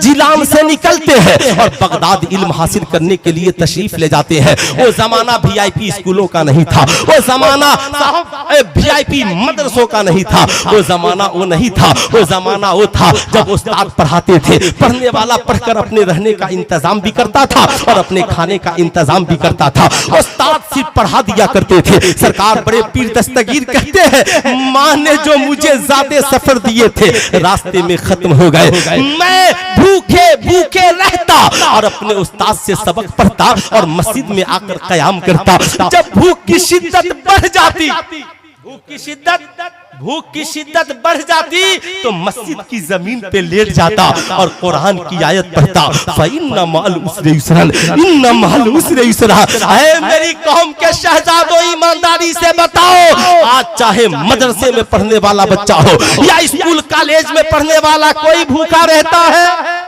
जिलान से निकलते हैं और बगदाद इल्म हासिल करने के लिए तशरीफ ले जाते हैं। वो जमाना VIP स्कूलों का नहीं था, वो जमाना VIP मदरसों का नहीं था, वो जमाना वो नहीं था। वो जमाना वो था जब उस्ताद पढ़ाते थे, पढ़ने वाला पढ़कर अपने रहने का इंतजाम भी करता था और अपने खाने का इंतजाम भी करता था। उस्ताद सिर्फ पढ़ा दिया करते थे। सरकार बड़े पीर दस्तगीर कहते हैं, माँ ने जो मुझे ज़्यादा सफर दिए थे रास्ते में खत्म हो गए। मैं भूखे भूखे रहता और अपने उस्ताद से सबक पढ़ता और मस्जिद में आकर कयाम करता। जब भूख की शिद्दत बढ़ जाती, भूख की शिद्दत बढ़ जाती तो मस्जिद की जमीन पे लेट जाता और कुरान की आयत पढ़ता, फ़इन्ना मअल उसरि युसरन, इन्ना मअल उसरि युसरा। ऐ मेरी कौम के शहजादों, ईमानदारी से बताओ, आज चाहे मदरसे में पढ़ने वाला बच्चा हो या स्कूल कॉलेज में पढ़ने वाला, कोई भूखा रहता है?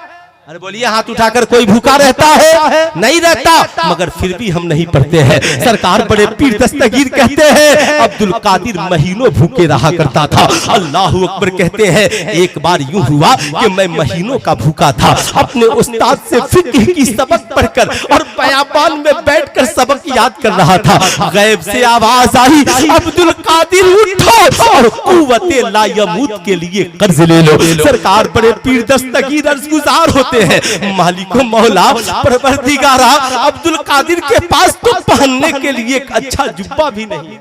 अरे बोलिए हाथ उठाकर, कोई भूखा रहता है? नहीं रहता, मगर फिर भी हम नहीं पढ़ते हैं। सरकार बड़े पीर दस्तगीर कहते हैं, अब्दुल कादिर महीनों भूखे रहा करता था। अल्लाहु अकबर कहते हैं, एक बार यूं हुआ कि मैं महीनों का भूखा था, अपने उस्ताद से फिक्र की सबक पढ़कर और बयाबान में बैठकर सबक याद कर रहा था। गैब से आवाज आई, अब्दुल कादिर उठो और कुव्वते ला यमूत के लिए कर्ज ले लो। सरकार बड़े पीर दस्तगीर अर्ज़गुज़ार होते हैं, मालिको मौला परवरदिगारा, अब्दुल कादिर के पास तो पहनने के लिए एक अच्छा जुब्बा भी नहीं।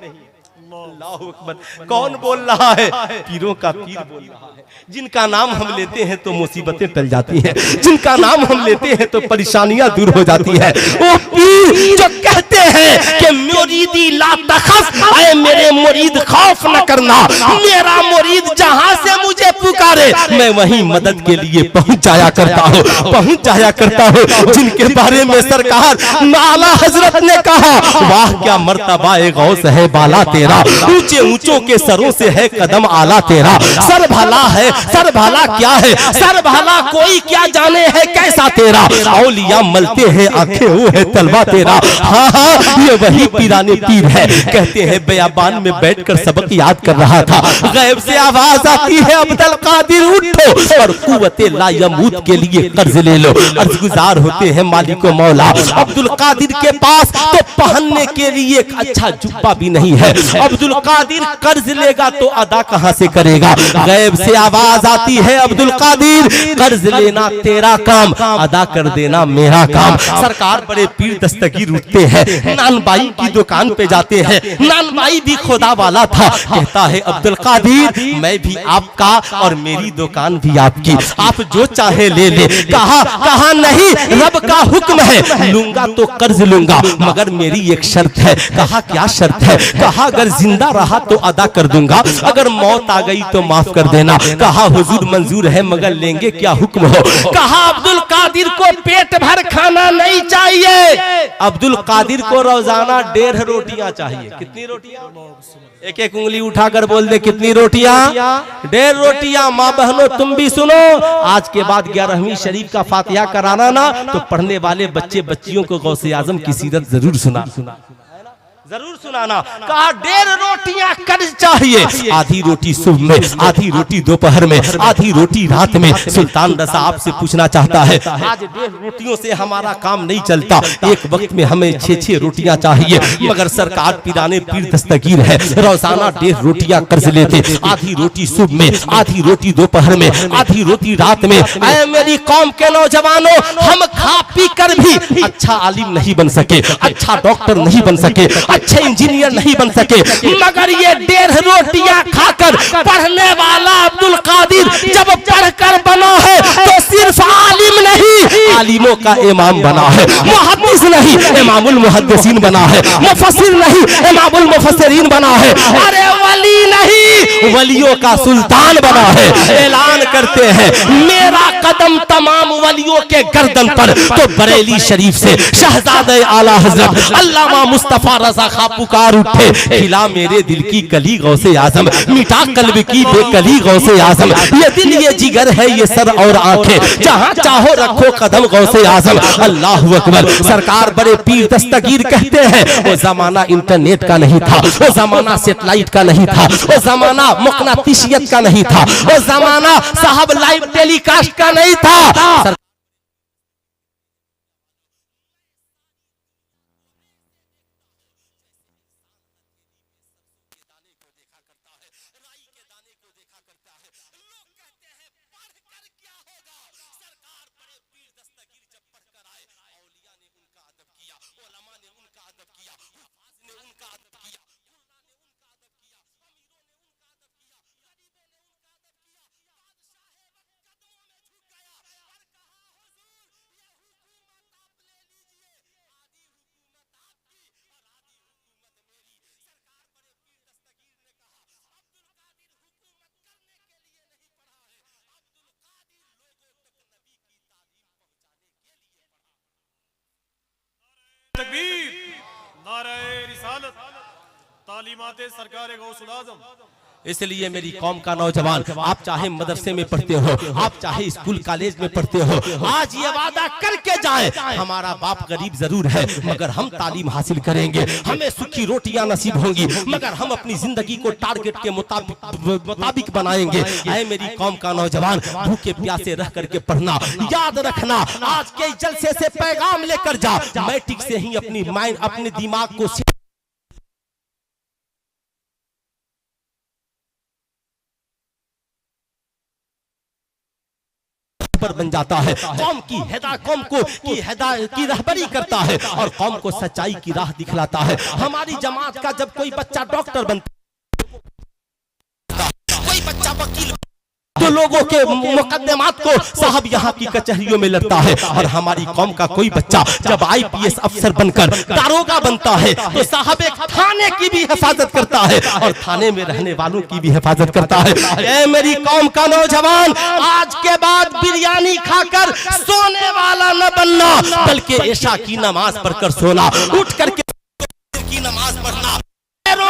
अल्लाहु अकबर। कौन बोल रहा है? पीरों का पीर बोल रहा है। जिनका नाम हम लेते हैं तो मुसीबतें टल जाती हैं, जिनका नाम हम लेते हैं तो परेशानियां दूर हो जाती है। वो पीर जो कहते हैं कि मुरीदी ला तखफ, ऐ मेरे मुरीद खौफ न करना, मेरा मुरीद जहां से मुझे पुकारे मैं वहीं मदद के लिए पहुंच जाया करता हूँ, पहुंच जाया करता हूँ। जिनके बारे में सरकार आला हजरत ने कहा, वाह क्या मर्तबा ए गौस है बाला तेरा, ऊंचे ऊंचों के सरों से है कदम आला तेरा। सर भला है, सर भला क्या है, सर भला कोई क्या जाने है कैसा तेरा। औलिया मलते हैं आंखें, वो है तलवा तेरा। हाँ हाँ, ये वही पीराने पीर है। कहते हैं बयाबान में बैठकर सबक याद कर रहा था, गैब से आवाज आती है, अब्दुल कादिर उठो और कुव्वते ला यमूत के लिए कर्ज ले लो। अर्ज़गुज़ार होते हैं मालिको मौला, अब्दुल कादिर के पास तो पहनने के लिए एक अच्छा जुब्बा भी नहीं है। अब्दुल कादिर कर्ज लेगा तो अदा कहां से करेगा? गैब से आवाज आती है, अब्दुल कादिर कर्ज लेना तेरा काम, अदा कर देना मेरा काम। सरकार बड़े पीर दस्तगीर उठते हैं, नानबाई की दुकान पे जाते हैं। नानबाई भी खुदा वाला था। कहता है, अब्दुल कादिर मैं भी आपका और मेरी दुकान भी आपकी, आप जो चाहे ले ले। कहा नहीं, रब का हुक्म है, लूंगा तो कर्ज लूंगा मगर मेरी एक शर्त है। कहा क्या शर्त है? कहा अगर जिंदा रहा तो अदा कर दूंगा, अगर मौत आ गई तो माफ कर देना। कहा हुजूर मंजूर है मगर लेंगे क्या हुक्म हो? कहा अब्दुल कादिर को पेट भर खाना नहीं चाहिए, अब्दुल कादिर को रोजाना 1.5 रोटियां चाहिए। कितनी रोटियां? एक एक उंगली उठाकर बोल दे कितनी रोटियां? 1.5 रोटियां। माँ बहनों तुम भी सुनो, आज के बाद 11वीं शरीफ का फातिहा कराना ना तो पढ़ने वाले बच्चे बच्चियों को गौसे आजम की सीरत जरूर जरूर सुनाना। कहा 1.5 रोटियां कर्ज चाहिए, आधी रोटी सुबह में, आधी रोटी दोपहर में, आधी रोटी रात में। सुल्तान रजा आपसे पूछना चाहता है, आज 1.5 रोटियों से हमारा काम नहीं चलता, एक वक्त में हमें 6-6 रोटियां चाहिए। मगर सरकार पिराने पीर दस्तगीर है, रोजाना 1.5 रोटियां कर्ज लेते, आधी रोटी सुबह में, आधी रोटी दोपहर में, आधी रोटी रात में। ऐ मेरी कौम के नौजवानों, हम खा पी कर भी अच्छा आलिम नहीं बन सके, अच्छा डॉक्टर नहीं बन सके, अच्छे इंजीनियर नहीं बन सके, मगर ये 1.5 रोटियां खाकर पढ़ने वाला अब्दुल कादिर जब पढ़कर बना है तो सिर्फ आलिम नहीं, आलिमों का इमाम बना है। मुहद्दिस नहीं, इमामुल मुहद्दिसीन बना है। मुफस्सिर नहीं, इमामुल मुफस्सिरीन बना है। अरे वली नहीं, वलियों का सुल्तान बना है। ऐलान करते हैं मेरा कदम तमाम वलियों के गर्दन पर, तो बरेली शरीफ से शहजादे आला हजरत अल्लामा मुस्तफा रजा खा पुकार उठे, खिला मेरे दिल की कली गौसे आजम, मिटा कल्ब की बेकली गौसे आजम। ये दिल ये जिगर है ये सर और आंखें, जहां चाहो रखो कदम गौसे आजम। अल्लाहु अकबर। सरकार बड़े पीर दस्तगीर कहते हैं वो जमाना इंटरनेट का नहीं था, वो जमाना सेटेलाइट का नहीं था, वो जमाना मुकनातिशियत का नहीं था, वो जमाना साहब लाइव टेलीकास्ट का नहीं था। तकबीर, नारे रिसालत, तालीमाते सरकार गौसुल आज़म। इसलिए मेरी कौम का नौजवान, आप चाहे मदरसे में पढ़ते हो, आप चाहे स्कूल कॉलेज में पढ़ते हो, आज ये वादा करके जाएं हमारा बाप गरीब जरूर है मगर हम तालीम हासिल करेंगे, हमें सुखी रोटियां नसीब होंगी मगर हम अपनी जिंदगी को टारगेट के मुताबिक बनाएंगे। ऐ मेरी कौम का नौजवान, भूखे प्यासे रह करके पढ़ना, याद रखना आज के जलसे से पैगाम लेकर जा, मैट्रिक से ही अपनी माइंड अपने दिमाग को पर बन जाता है, कौम की रहबरी करता है और कौम को सच्चाई की राह दिखलाता है। हमारी जमात का जब कोई बच्चा डॉक्टर बनता, कोई बच्चा वकील, तो लोगों के मुकदमात को साहब यहाँ की कचहरियों में लड़ता है, और हमारी कौम का कोई बच्चा जब IPS अफसर बनकर दारोगा बनता है तो साहब एक थाने की भी हिफाजत करता है और थाने में रहने वालों की भी हिफाजत करता है। ऐ मेरी कौम का नौजवान, आज के बाद बिरयानी खाकर सोने वाला न बनना, बल्कि ऐशा की नमाज पढ़कर सोना, उठ करके की नमाज पढ़ना।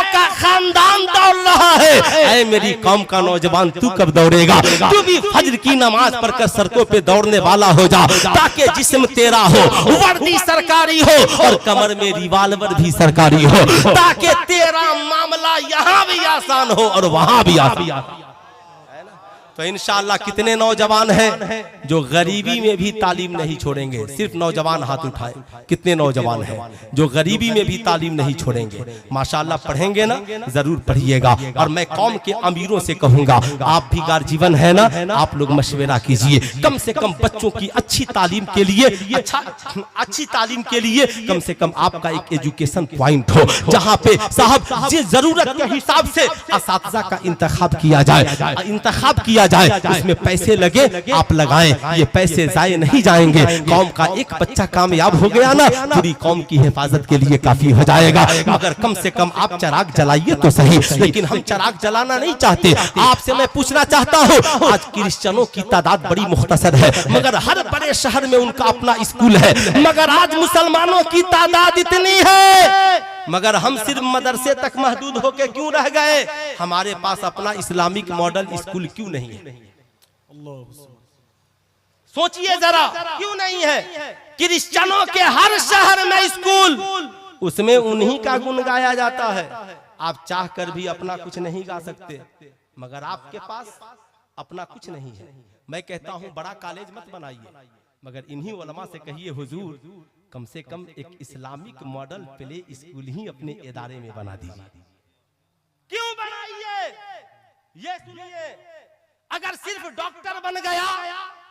का खानदान दौड़ रहा है, ऐ मेरी कौम का नौजवान, तू कब दौड़ेगा? तू भी फज्र की नमाज पढ़कर सड़कों पे दौड़ने वाला हो जा, ताकि जिस्म तेरा हो, वर्दी सरकारी हो और कमर में रिवाल्वर भी सरकारी हो, ताकि तेरा मामला यहाँ भी आसान हो और वहां भी आसान। तो इंशाअल्लाह कितने नौजवान हैं जो गरीबी में भी तालीम नहीं छोड़ेंगे? सिर्फ नौजवान हाथ उठाए, कितने नौजवान हैं जो गरीबी में भी तालीम नहीं छोड़ेंगे? माशाअल्लाह पढ़ेंगे ना, जरूर पढ़िएगा। और मैं कौम के अमीरों से कहूंगा, आप भी गार्जियन है ना, आप लोग मशवरा कीजिए, कम से कम बच्चों की अच्छी तालीम के लिए, अच्छी तालीम के लिए कम से कम आपका एक एजुकेशन पॉइंट हो, जहाँ पे साहब जिस जरूरत के हिसाब से असातिज़ा का इंतखाब किया जाए, जाए, उसमें पैसे लगे आप लगाएं, ये पैसे जाए नहीं जाएंगे। कौम का एक बच्चा कामयाब हो गया ना, पूरी कौम की हिफाजत के लिए काफी हो जाएगा। मगर कम से कम आप चिराग जलाइए तो सही, लेकिन हम चिराग जलाना नहीं चाहते। आपसे मैं पूछना चाहता हूँ, आज क्रिश्चियनों की तादाद बड़ी मुख्तसर है, मगर हर बड़े शहर में उनका अपना स्कूल है, मगर आज मुसलमानों की तादाद इतनी है, मगर हम सिर्फ मदरसे तक महदूद होके क्यों रह गए? हमारे पास अपना इस्लामिक मॉडल स्कूल क्यों नहीं है? सोचिए जरा, क्यों नहीं है? क्रिश्चियनों के हर शहर में स्कूल, उसमें उन्हीं का गुण गाया जाता है। आप चाह कर भी अपना कुछ नहीं गा सकते, मगर आपके पास अपना कुछ नहीं है। मैं कहता हूं बड़ा कॉलेज मत बनाइए, मगर इन्हीं उलमा से कहिए हुजूर कम से कम एक इस्लामिक मॉडल प्ले स्कूल ही अपने इदारे में बना दीजिए। क्यों बनाइए? ये सुनिए, अगर सिर्फ डॉक्टर बन गया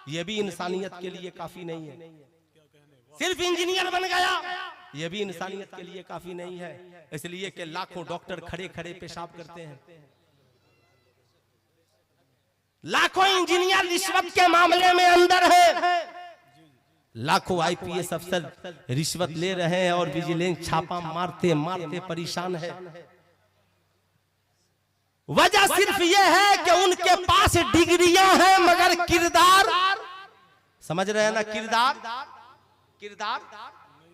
ये भी इंसानियत के लिए काफी नहीं है, सिर्फ इंजीनियर बन गया ये भी इंसानियत के लिए काफी नहीं है। इसलिए कि लाखों डॉक्टर खड़े खड़े पेशाब करते हैं, लाखों इंजीनियर रिश्वत के मामले में अंदर है, लाखों आईपीएस अफसर रिश्वत ले रहे हैं और विजिलेंस छापा मारते मारते परेशान है। वजह सिर्फ यह है कि उनके पास डिग्रियां हैं मगर किरदार, समझ रहे हैं ना? किरदार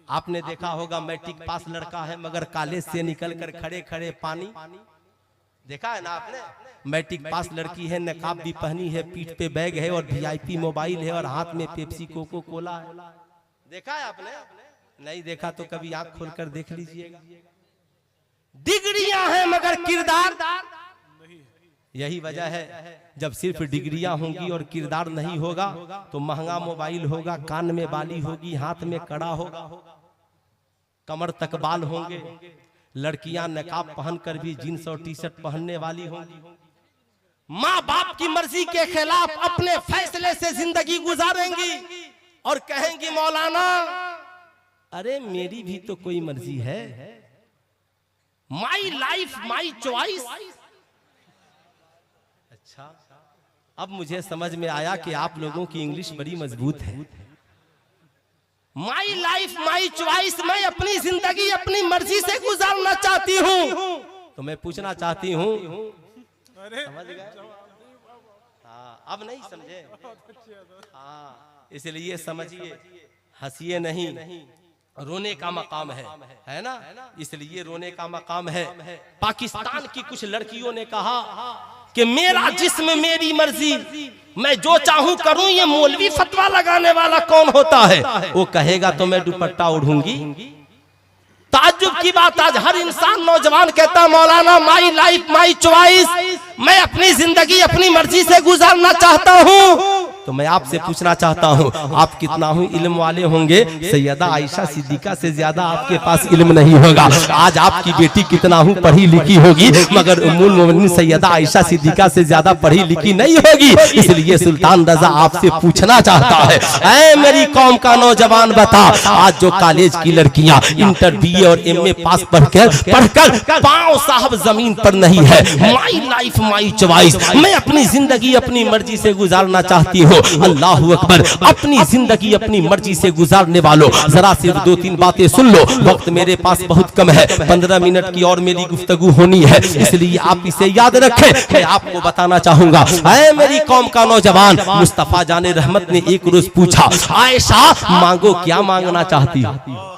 आपने देखा होगा, मैट्रिक पास लड़का है मगर कॉलेज से निकलकर खड़े खड़े पानी, देखा है ना आपने? मैट्रिक पास लड़की है, नकाब भी पहनी है, पीठ पे बैग है और वीआईपी मोबाइल है और हाथ में पेप्सी कोको कोला है। देखा है आपने? नहीं देखा तो कभी आंख खोलकर देख लीजिएगा। डिग्रियां हैं मगर किरदार, यही वजह है जब सिर्फ डिग्रियां होंगी और किरदार नहीं होगा तो महंगा मोबाइल होगा, कान में बाली होगी, हाथ में कड़ा होगा, कमर तक बाल होंगे, लड़कियां नकाब पहनकर भी जींस और टी शर्ट पहनने वाली होंगी, माँ बाप की मर्जी के खिलाफ अपने फैसले से जिंदगी गुजारेंगी और कहेंगी मौलाना अरे मेरी भी तो कोई मर्जी है, माई लाइफ माई चॉइस। अच्छा, अब मुझे समझ में आया कि आप लोगों की इंग्लिश बड़ी मजबूत है। माई लाइफ माई चॉइस, मैं अपनी जिंदगी अपनी मर्जी से गुजारना चाहती हूँ। तो मैं पूछना चाहती हूँ, समझ गए? हाँ, अब नहीं समझे? हाँ, इसलिए समझिए, हंसिए नहीं, रोने का मकाम है ना? इसलिए रोने का मकाम है। पाकिस्तान की कुछ लड़कियों ने कहा कि मेरा जिस्म मेरी मर्जी, मैं जो चाहूं करूं, ये मौलवी फतवा लगाने वाला कौन होता है? वो कहेगा तो मैं दुपट्टा ओढ़ूंगी। ताज्जुब की बात, आज हर इंसान नौजवान कहता मौलाना माई लाइफ माई चॉइस, मैं अपनी जिंदगी अपनी मर्जी से गुजारना चाहता हूँ। तो मैं आपसे पूछना चाहता हूँ, आप कितना ही इल्म वाले होंगे, सैयदा आयशा सिद्दीका से ज्यादा आपके पास इल्म नहीं होगा। आज आपकी बेटी कितना ही पढ़ी लिखी होगी, मगर उम्मुल मोमिनीन सैयदा आयशा सिद्दीका से ज्यादा पढ़ी लिखी नहीं होगी। इसलिए सुल्तान रजा आपसे पूछना चाहता है, ऐ मेरी कौम का नौजवान बता, आज जो कॉलेज की लड़कियां इंटर बीए और एमए पास पढ़कर पांव साहब जमीन पर नहीं है, माई लाइफ माई चॉइस, मैं अपनी जिंदगी अपनी मर्जी से गुजारना चाहती हूँ। अल्लाह अकबर, अपनी जिंदगी अपनी मर्जी से गुजारने वालों, जरा सिर्फ 2-3 बातें सुन लो। वक्त मेरे पास बहुत कम है, 15 मिनट की और मेरी गुफ्तगू होनी है, इसलिए आप इसे याद रखें। मैं आपको बताना चाहूंगा, ऐ मेरी कौम का नौजवान, मुस्तफा जाने रहमत ने एक रोज पूछा, आयशा मांगो क्या मांगना चाहती हो?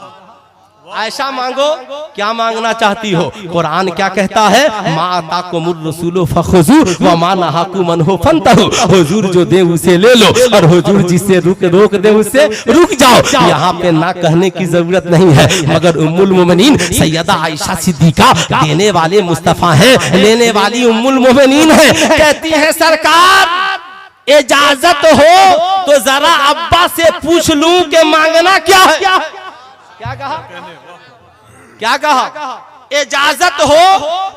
आयशा मांगो क्या मांगना चाहती हो? कुरान क्या कहता है? मा ताकुमुर रसूलु फखुजू व मा नहाकुम अन्हु फंतहु, हुजूर जो दे उसे ले लो और हुजूर जिसे रोक दे उसे रुक जाओ। यहाँ पे ना कहने की जरूरत नहीं है, मगर उम्मुल मोमिनीन सैयदा आयशा सिद्दीका देने वाले मुस्तफा हैं, लेने वाली उम्मुल मोमिनीन है। कहती है सरकार इजाजत हो तो जरा अब्बा से पूछ लूं कि मांगना क्या है? क्या कहा? क्या कहा? इजाजत हो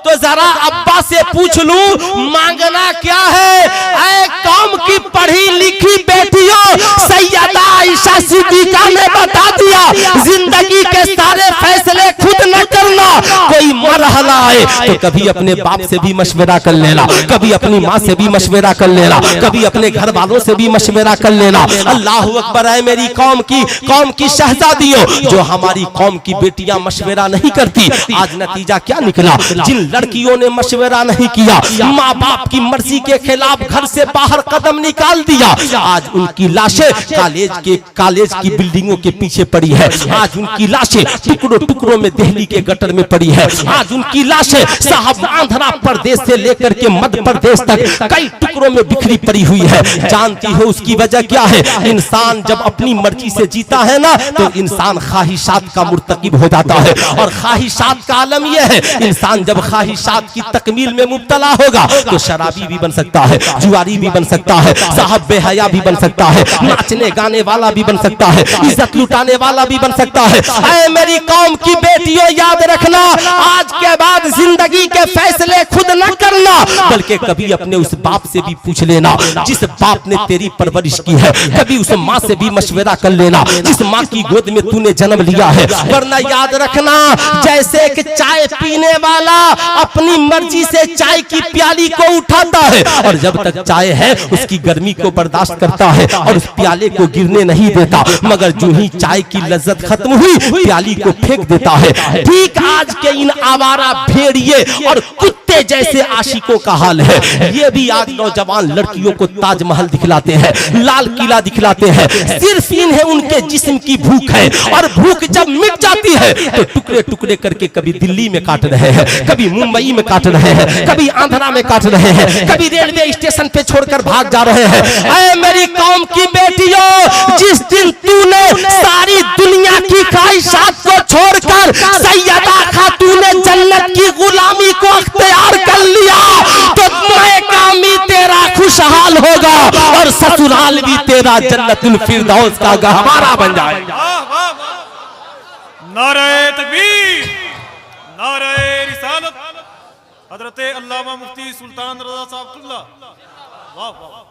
तो जरा अब्बा से पूछ लूं मांगना क्या है? ऐ कौम की पढ़ी लिखी बेटियों, सैयदा आयशा सिद्दीका ने बता दिया, जिंदगी के सारे फैसले खुद न करना, कोई मर रहला आए तो कभी अपने बाप से भी मशवरा कर लेना, कभी अपनी माँ से भी मशवरा कर लेना, कभी अपने घर वालों से भी मशवरा कर लेना। अल्लाह अकबर है मेरी कौम की शहजादियों, जो हमारी कौम की बेटियां मशवरा नहीं करती, आज नतीजा क्या निकला? जिन लड़कियों ने मशवरा नहीं किया, माँ बाप की मर्जी के खिलाफ घर से बाहर कदम निकाल दिया, आज उनकी लाशें कॉलेज की बिल्डिंगों के पीछे पड़ी है, आज उनकी लाशें टुकड़ों टुकड़ों में दिल्ली के गटर में पड़ी है, आज उनकी लाशें साहब आंध्र प्रदेश से लेकर के मध्य प्रदेश तक कई टुकड़ों में बिखरी पड़ी हुई है। जानती हो उसकी वजह क्या है? इंसान जब अपनी मर्जी से जीता है ना तो इंसान ख्वाहिशात का मुर्तकिब हो जाता है, और ख्वाहिशात का आलम यह है, इंसान जब ख्वाहिशात की तकमील में मुब्तला होगा तो शराबी भी बन सकता है, जुआरी भी बन सकता है, साहब बेहया भी बन सकता है, नाचने गाने वाला भी बन सकता है, इज्जत लुटाने वाला भी बन सकता है। ऐ मेरी कौम की बेटियों, याद रखना, आज के बाद जिंदगी के फैसले खुद न करना, बल्कि कभी अपने उस बाप से भी पूछ लेना जिस बाप ने तेरी परवरिश की है, कभी उस माँ से भी मशवरा कर लेना जिस माँ की गोद में तूने जन्म लिया है। वरना याद रखना, जैसे एक चाय पीने वाला अपनी मर्जी से चाय की प्याली को उठाता है और जब तक चाय है उसकी गर्मी को बर्दाश्त करता है और उस प्याले को गिरने नहीं देता, मगर जो ही चाय की लज्जत खत्म हुई प्याली को फेंक देता है। ठीक आज के इन आवारा भेड़िए और कुत्ते जैसे आशिकों का हाल है। ये भी आज नौजवान लड़कियों को ताजमहल दिखलाते हैं, लाल किला दिखलाते हैं, सिर्फ इन्हें उनके जिस्म की भूख है, और भूख जब मिट जाती है तो टुकड़े टुकड़े करके कभी दिल्ली में काट रहे हैं, कभी मुंबई में काट रहे हैं, कभी आंध्रा में काट रहे हैं, कभी रेलवे स्टेशन पे छोड़कर भाग जा रहे हैं। ऐ मेरी कौम की बेटियों, जिस दिन तूने सारी दुनिया की ख्वाहिशात को छोड़कर सैयदा खातूने जन्नत की गुलामी को अख्तियार कर लिया तो महकामी तेरा खुशहाल होगा और ससुराल भी तेरा जन्नतुल फिरदौस का गहवारा बन जाएगा। नारे तकबीर, नारे रिसालत, हजरत अल्लामा मुफ्ती सुल्तान रज़ा साहब कुल्ला। वाह वाह।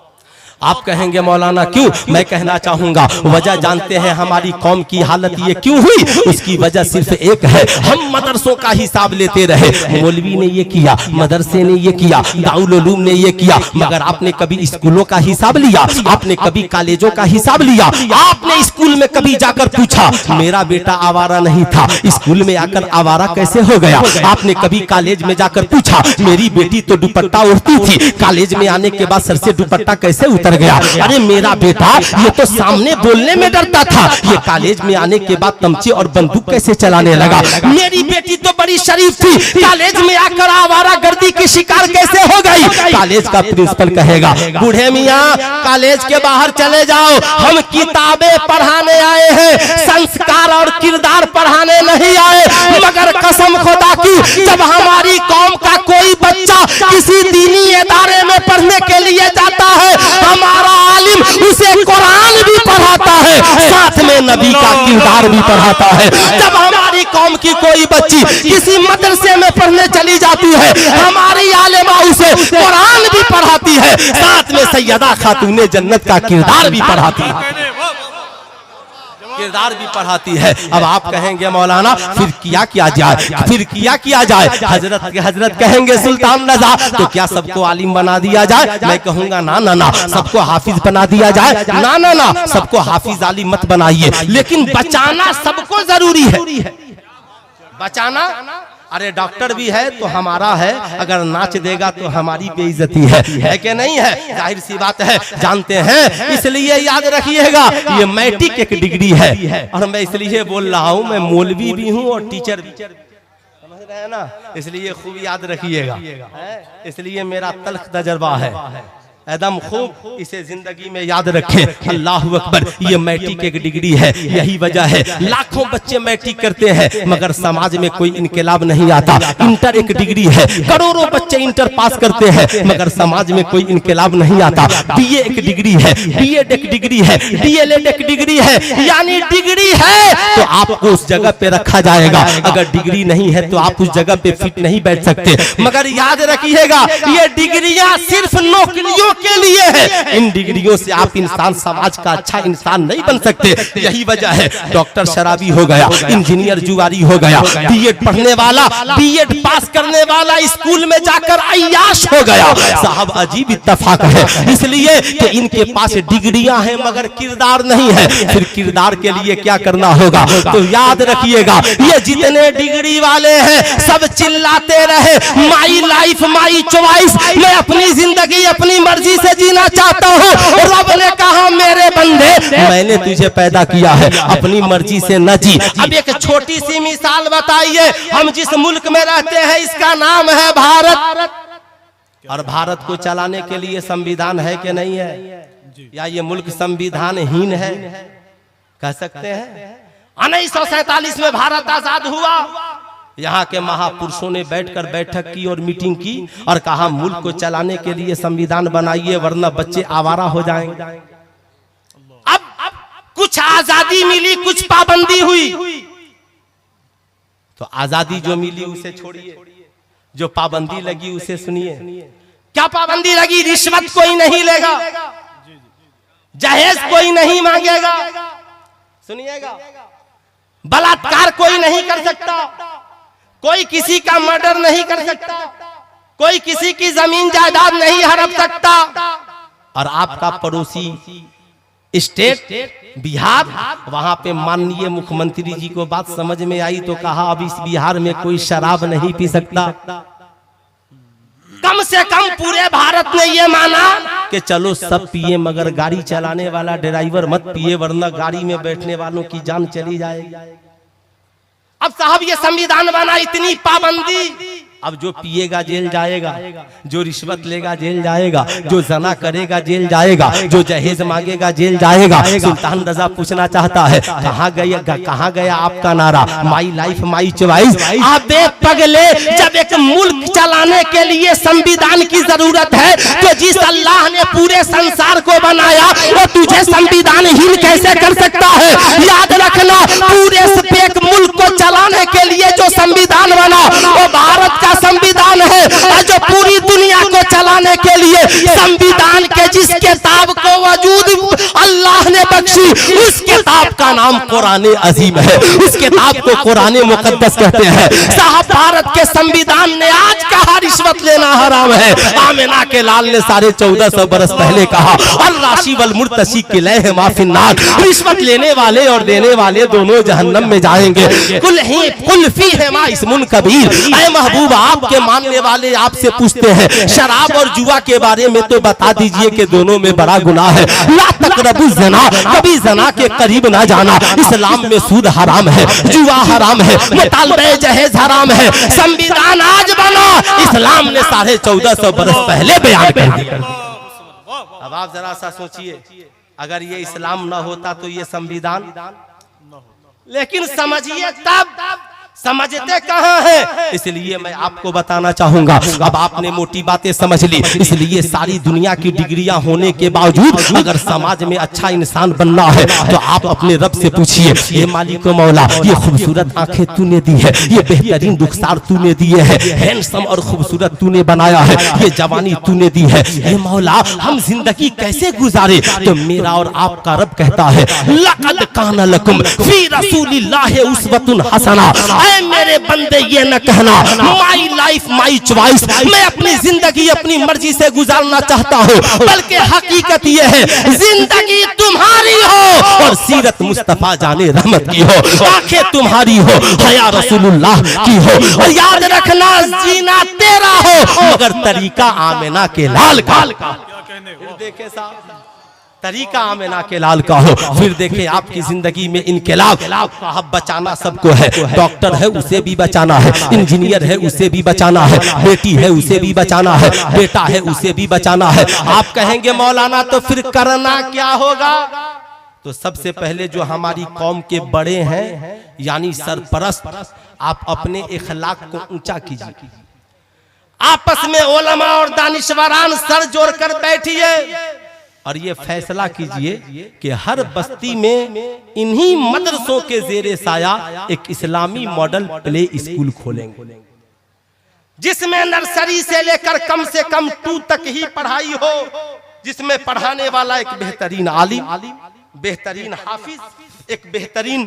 आप कहेंगे मौलाना क्यों? मैं कहना चाहूंगा, वजह जानते हैं हमारी कौम की हालत ये क्यों हुई? उसकी वजह सिर्फ एक है, हम मदरसों का हिसाब लेते रहे। मौलवी ने ये किया, मदरसे ने ये किया, दारुल उलूम ने ये किया, मगर आपने कभी स्कूलों का हिसाब लिया? आपने कभी कॉलेजों का हिसाब लिया? आपने स्कूल में कभी जाकर पूछा मेरा बेटा आवारा नहीं था, स्कूल में आकर आवारा कैसे हो गया? आपने कभी कॉलेज में जाकर पूछा मेरी बेटी तो दुपट्टा ओढ़ती थी, कॉलेज में आने के बाद सर से दुपट्टा कैसे उतर गया? अरे मेरा बेटा ये तो सामने बोलने में डरता था, ये कॉलेज में आने के बाद तमचे और बंदूक कैसे चलाने लगा? मेरी बेटी तो बड़ी शरीफ थी, कॉलेज में आकर आवारागर्दी की शिकार कैसे हो गई? कॉलेज का प्रिंसिपल कहेगा बूढ़े मियाँ कॉलेज के बाहर चले जाओ, हम किताबें पढ़ाने आए हैं, संस्कार और किरदार पढ़ाने नहीं आए। मगर कसम खुदा की जब हमारी कौम का कोई बच्चा किसी दीनी इदारे में पढ़ने के लिए जाता है, हमारा आलिम उसे कुरान भी पढ़ाता है, साथ में नबी का किरदार भी पढ़ाता है। जब हमारी कौम की कोई बच्ची किसी मदरसे में पढ़ने चली जाती है, हमारी आलिमा उसे कुरान भी पढ़ाती है, साथ में सैयदा खातूने जन्नत का किरदार भी पढ़ाती है, किरदार भी पढ़ाती है। अब आप कहेंगे मौलाना फिर किया जाए, फिर किया जाए? हजरत कहेंगे सुल्तान रज़ा तो क्या सबको आलिम बना दिया जाए? मैं कहूंगा ना ना ना, सबको हाफिज बना दिया जाए? ना ना ना, सबको हाफिज आलिम मत बनाइए, लेकिन बचाना सबको जरूरी है। बचाना, अरे डॉक्टर भी है तो हमारा है, अगर नाच देगा तो हमारी बेइज्जती है कि नहीं है? जाहिर सी बात है, जानते हैं। इसलिए याद रखिएगा ये मैट्रिक एक डिग्री है, और मैं इसलिए बोल रहा हूँ, मैं मौलवी भी हूँ और टीचर भी, समझ रहे हैं ना? इसलिए खूब याद रखिएगा, इसलिए मेरा तल्ख तजर्बा है एकदम खूब, इसे जिंदगी में याद रखें। अल्लाह अकबर, ये मैट्रिक एक डिग्री है, यही वजह है लाखों बच्चे मैट्रिक करते हैं मगर समाज में कोई इनकलाब नहीं आता। इंटर एक डिग्री है, करोड़ों बच्चे इंटर पास करते हैं मगर समाज में कोई इनकलाब नहीं आता। बीए एक डिग्री है, बीएड एक डिग्री है, डीएलएड एक डिग्री है, यानी डिग्री है तो आपको उस जगह पे रखा जाएगा, अगर डिग्री नहीं है तो आप उस जगह पे फिट नहीं बैठ सकते। मगर याद रखिएगा ये डिग्रियां सिर्फ नौकरियों के लिए है। इन डिग्रियों से आप इंसान, समाज का अच्छा इंसान नहीं बन सकते। यही वजह है डॉक्टर शराबी हो गया, इंजीनियर जुआरी हो गया, बीएड पढ़ने वाला, बीएड पास करने वाला स्कूल में जाकर अय्याश हो गया। साहब अजीब इत्तेफाक है, इसलिए कि इनके पास डिग्रियां हैं मगर किरदार नहीं है। फिर किरदार के लिए क्या करना होगा? तो याद रखिएगा, ये जितने डिग्री वाले हैं सब चिल्लाते रहे माई लाइफ माई चॉइस, मैं अपनी जिंदगी अपनी मर्जी से जीना चाहता हूँ। रब ने कहा मेरे बंदे मैंने तुझे पैदा किया है, अपनी मर्जी से न जी। अब एक छोटी सी मिसाल बताइए, हम जिस मुल्क में रहते हैं इसका नाम है भारत, और भारत को चलाने के लिए संविधान है कि नहीं है? या ये मुल्क संविधानहीन है कह सकते हैं? 1947 में भारत आजाद हुआ, यहाँ के महापुरुषों ने बैठकर बैठक की और मीटिंग की और कहा मुल्क को चलाने के लिए संविधान बनाइए वरना बच्चे आवारा हो जाएंगे। अब कुछ आजादी मिली, कुछ पाबंदी हुई। तो आजादी जो मिली उसे छोड़िए, जो पाबंदी लगी उसे सुनिए। क्या पाबंदी लगी? रिश्वत कोई नहीं लेगा, जहेज कोई नहीं मांगेगा, सुनिएगा, बलात्कार कोई नहीं कर सकता, कोई किसी का मर्डर नहीं कर सकता, कोई किसी की जमीन जायदाद नहीं हड़प सकता। और आपका पड़ोसी स्टेट बिहार, वहां पे माननीय मुख्यमंत्री जी को बात समझ में आई तो कहा अब इस बिहार में कोई शराब नहीं पी सकता। कम से कम पूरे भारत ने ये माना कि चलो सब पिए मगर गाड़ी चलाने वाला ड्राइवर मत पिए वरना गाड़ी में बैठने वालों की जान चली जाएगी। अब साहब ये संविधान बना, इतनी पाबंदी, अब जो पिएगा जेल जाएगा, जो रिश्वत लेगा जेल जाएगा, जो जना करेगा जेल जाएगा, जो जहेज मांगेगा जेल जाएगा। सुल्तान रजा पूछना चाहता है कहाँ गया आपका नारा माई लाइफ माई चॉइस? अबे पगले, जब एक मुल्क चलाने के लिए संविधान की जरूरत है तो जिस अल्लाह ने पूरे संसार को बनाया वो तुझे संविधानहीन कैसे कर सकता है? याद रखना, पूरे एक मुल्क को चलाने के लिए जो संविधान बना वो भारत का संविधान है, और जो पूरी दुनिया को चलाने के लिए संविधान के जिस किताब को वजूद अल्लाह ने बख्शी उस किताब का नाम कुरान अजीम है, उस किताब को कुरान मुकद्दस कहते हैं। साहब भारत के संविधान ने आज कहा रिश्वत लेना हराम है, आमिना के लाल ने 1450 बरस पहले कहा और राशि वल मुर्तशी के लह माफी नार, रिश्वत लेने वाले और देने वाले दोनों जहन्नम में जाएंगे। कुल फी है मा इस्मुन कबीर। ऐ महबूब, आपके मानने वाले आपसे पूछते हैं शराब और जुआ के बारे में तो बता दीजिए कि दोनों में बड़ा गुनाह है। ला तकरबु ज़ना, कभी ज़ना के करीब ना जाना। इस्लाम में सूद हराम है, जुआ हराम है, मुतालबे जहेज हराम है। संविधान आज बना, इस्लाम ने 1450 बरस पहले बयान कर दिया। अब आप जरा सा सोचिए, अगर ये इस्लाम ना होता तो ये संविधान, लेकिन समझिए तब समझते कहाँ है? इसलिए मैं आपको बताना चाहूंगा, अब आपने मोटी बातें समझ ली, इसलिए सारी दुनिया की डिग्रियां होने के बावजूद अगर समाज में अच्छा इंसान बनना है तो आप अपने रब से पूछिए, ये मालिक मौला ये खूबसूरत आंखें तूने दी है, ये बेहतरीन रुखसार तूने दिए हैं, हैंडसम और खूबसूरत तूने बनाया है, ये जवानी तूने दी है, ये मौला हम जिंदगी कैसे गुजारे? तो मेरा और आपका रब कहता है लक़द कान लकुम फी रसूलिल्लाहि उस्वतुन हसना। मेरे बंदे ये न कहना माई लाइफ माई चॉइस, मैं अपनी जिंदगी अपनी मर्जी से गुजारना चाहता हूँ, बल्कि हकीकत ये है जिंदगी तुम्हारी हो और सीरत मुस्तफा जाने रहमत की हो, आंखें तुम्हारी हो, हया रसूलुल्लाह की हो, और याद रखना जीना तेरा हो मगर तरीका आमिना के लाल का। देखे साहब, तरीका आमिना के लाल का हो। फिर देखें आपकी जिंदगी में इनकलाब, अब बचाना सबको है, डॉक्टर है उसे भी बचाना है, इंजीनियर है उसे भी बचाना है, बेटी है उसे भी बचाना है, बेटा है उसे भी बचाना है। आप कहेंगे मौलाना तो फिर करना क्या होगा? तो सबसे पहले जो हमारी कौम के बड़े हैं यानी सरपरस्त, आप अपने इखलाक को ऊंचा कीजिए, आपस में उलमा और दानिशवरान सर जोड़कर बैठिए और ये फैसला कीजिए कि हर बस्ती में इन्हीं मदरसों के जेरे साया एक इस्लामी मॉडल प्ले स्कूल खोलेंगे, जिसमें नर्सरी से लेकर कम से कम 2 तक ही पढ़ाई हो, जिसमें पढ़ाने वाला एक बेहतरीन आलिम, बेहतरीन हाफिज, एक बेहतरीन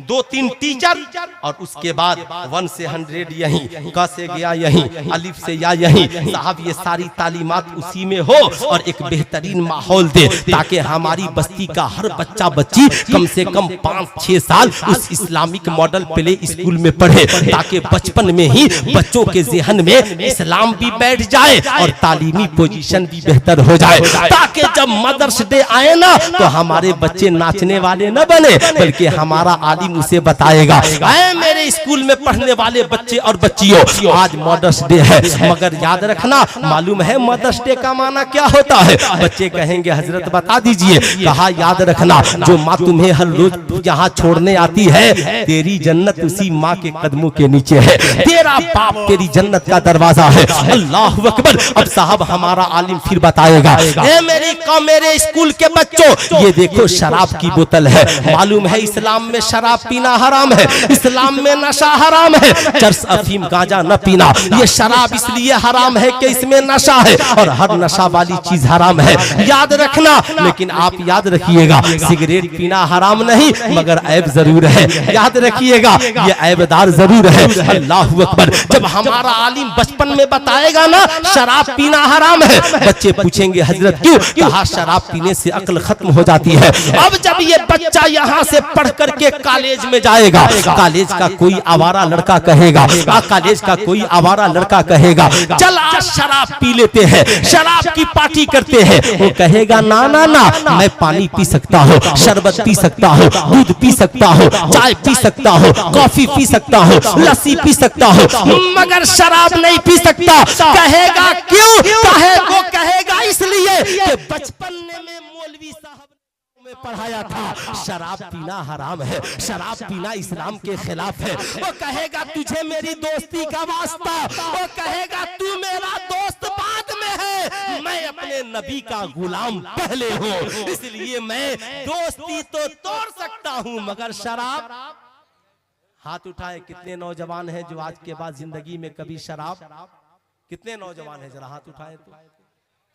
2-3 टीचर, और उसके बाद 1 से 100 यहीं, क से गया यहीं, अलिफ से या यहीं, साहब ये सारी तालीमात उसी में हो, और एक बेहतरीन माहौल दे ताकि हमारी बस्ती का हर बच्चा बच्ची कम से कम 5-6 साल उस इस्लामिक मॉडल प्ले स्कूल में पढ़े, ताकि बचपन में ही बच्चों के ज़हन में इस्लाम भी बैठ जाए और तालीमी पोजीशन भी बेहतर हो जाए, ताकि जब मदर्स डे आए ना तो हमारे बच्चे नाचने वाले न बने, बल्कि हमारा आलिम उसे बताएगा, ऐ मेरे स्कूल में पढ़ने वाले बच्चे और बच्चियों, आज मदर्स डे है, मगर याद रखना, मालूम है मदर्स डे का माना क्या होता है? बच्चे कहेंगे हजरत बता दीजिए। कहा याद रखना, जो माँ तुम्हें हर रोज यहाँ छोड़ने आती है, तेरी जन्नत उसी माँ के कदमों के नीचे है, तेरा बाप तेरी जन्नत का दरवाजा है। अल्लाह अकबर। अब साहब हमारा आलिम फिर बताएगा, ऐ मेरी कौम, मेरे स्कूल के बच्चों, ये देखो शराब की बोतल है, मालूम है इस्लाम में शराब पीना हराम है, इस्लाम में नशा हराम है, चरस अफीम गांजा न पीना। ये शराब इसलिए हराम है कि इसमें नशा है, और हर नशा वाली चीज हराम है, याद रखना। लेकिन आप याद रखिएगा, सिगरेट पीना हराम नहीं, मगर ऐब जरूर है, याद रखिएगा, ये ऐबदार जरूर है। अल्लाह अकबर। जब हमारा आलिम बचपन में बताएगा ना शराब पीना हराम है, बच्चे पूछेंगे हजरत क्यों? कहा शराब पीने से अक्ल खत्म हो जाती है। अब जब ये बच्चा यहाँ से पढ़ करके कॉलेज में जाएगा, कॉलेज का कोई आवारा लड़का कहेगा, कॉलेज का कोई आवारा लड़का कहेगा, चल आज शराब पी लेते हैं, शराब की पार्टी करते हैं। वो कहेगा ना ना ना, मैं पानी पी सकता हूँ, शरबत पी सकता हूँ, दूध पी सकता हूँ, चाय पी सकता हूँ, कॉफी पी सकता हूँ, लस्सी पी सकता हूँ, मगर शराब नहीं पी सकता। कहेगा क्यों? वो कहेगा इसलिए कि बचपन में मौलवी साहब में पढ़ाया था शराब पीना हराम है, शराब पीना इस्लाम के खिलाफ है। वो कहेगा तुझे मेरी दोस्ती का वास्ता, वो कहेगा तू मेरा दोस्त बाद में है, मैं अपने नबी का गुलाम पहले हूँ, इसलिए मैं दोस्ती तो तोड़ सकता हूँ, मगर शराब। हाथ उठाए कितने नौजवान हैं जो आज के बाद जिंदगी में कभी शराब, कितने नौजवान हैं जरा हाथ उठाए तो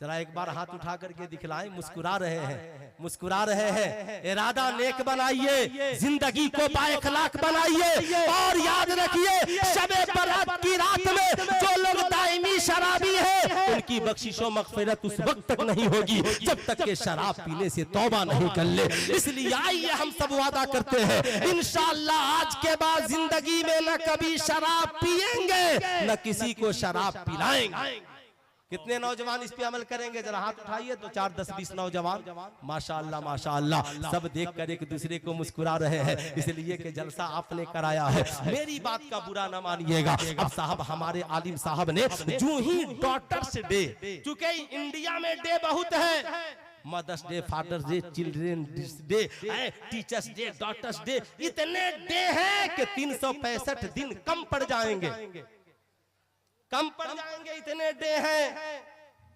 जरा एक बार हाथ उठा करके दिखलाएं। मुस्कुरा रहे हैं, मुस्कुरा रहे हैं। इरादा नेक बनाइए, जिंदगी को बाइखलाक बनाइए, और याद रखिए शबे बरात की रात में जो लोग दायमी शराबी हैं, उनकी बख्शिशो मगफिरत उस वक्त तक नहीं होगी जब तक के शराब पीने से तौबा नहीं कर ले। इसलिए आइए हम सब वादा करते हैं, इंशाअल्लाह आज के बाद जिंदगी में न कभी शराब पिएंगे, न किसी को शराब पिलाएंगे। कितने नौजवान इस पे अमल करेंगे? जरा हाथ उठाइए तो 4, 10, 20 नौजवान। माशाअल्लाह माशाअल्लाह, सब देखकर एक दूसरे को मुस्कुरा रहे हैं, इसलिए कि जलसा आपने कराया है। मेरी बात का बुरा ना मानिएगा। अब साहब हमारे आलिम साहब ने जो ही डॉटर्स डे, चूंकि इंडिया में डे बहुत है, mothers day, fathers day, children day, teachers day, daughters day, इतने डे हैं कि 365 दिन कम पड़ जाएंगे, कम पड़ जाएंगे, इतने डे हैं,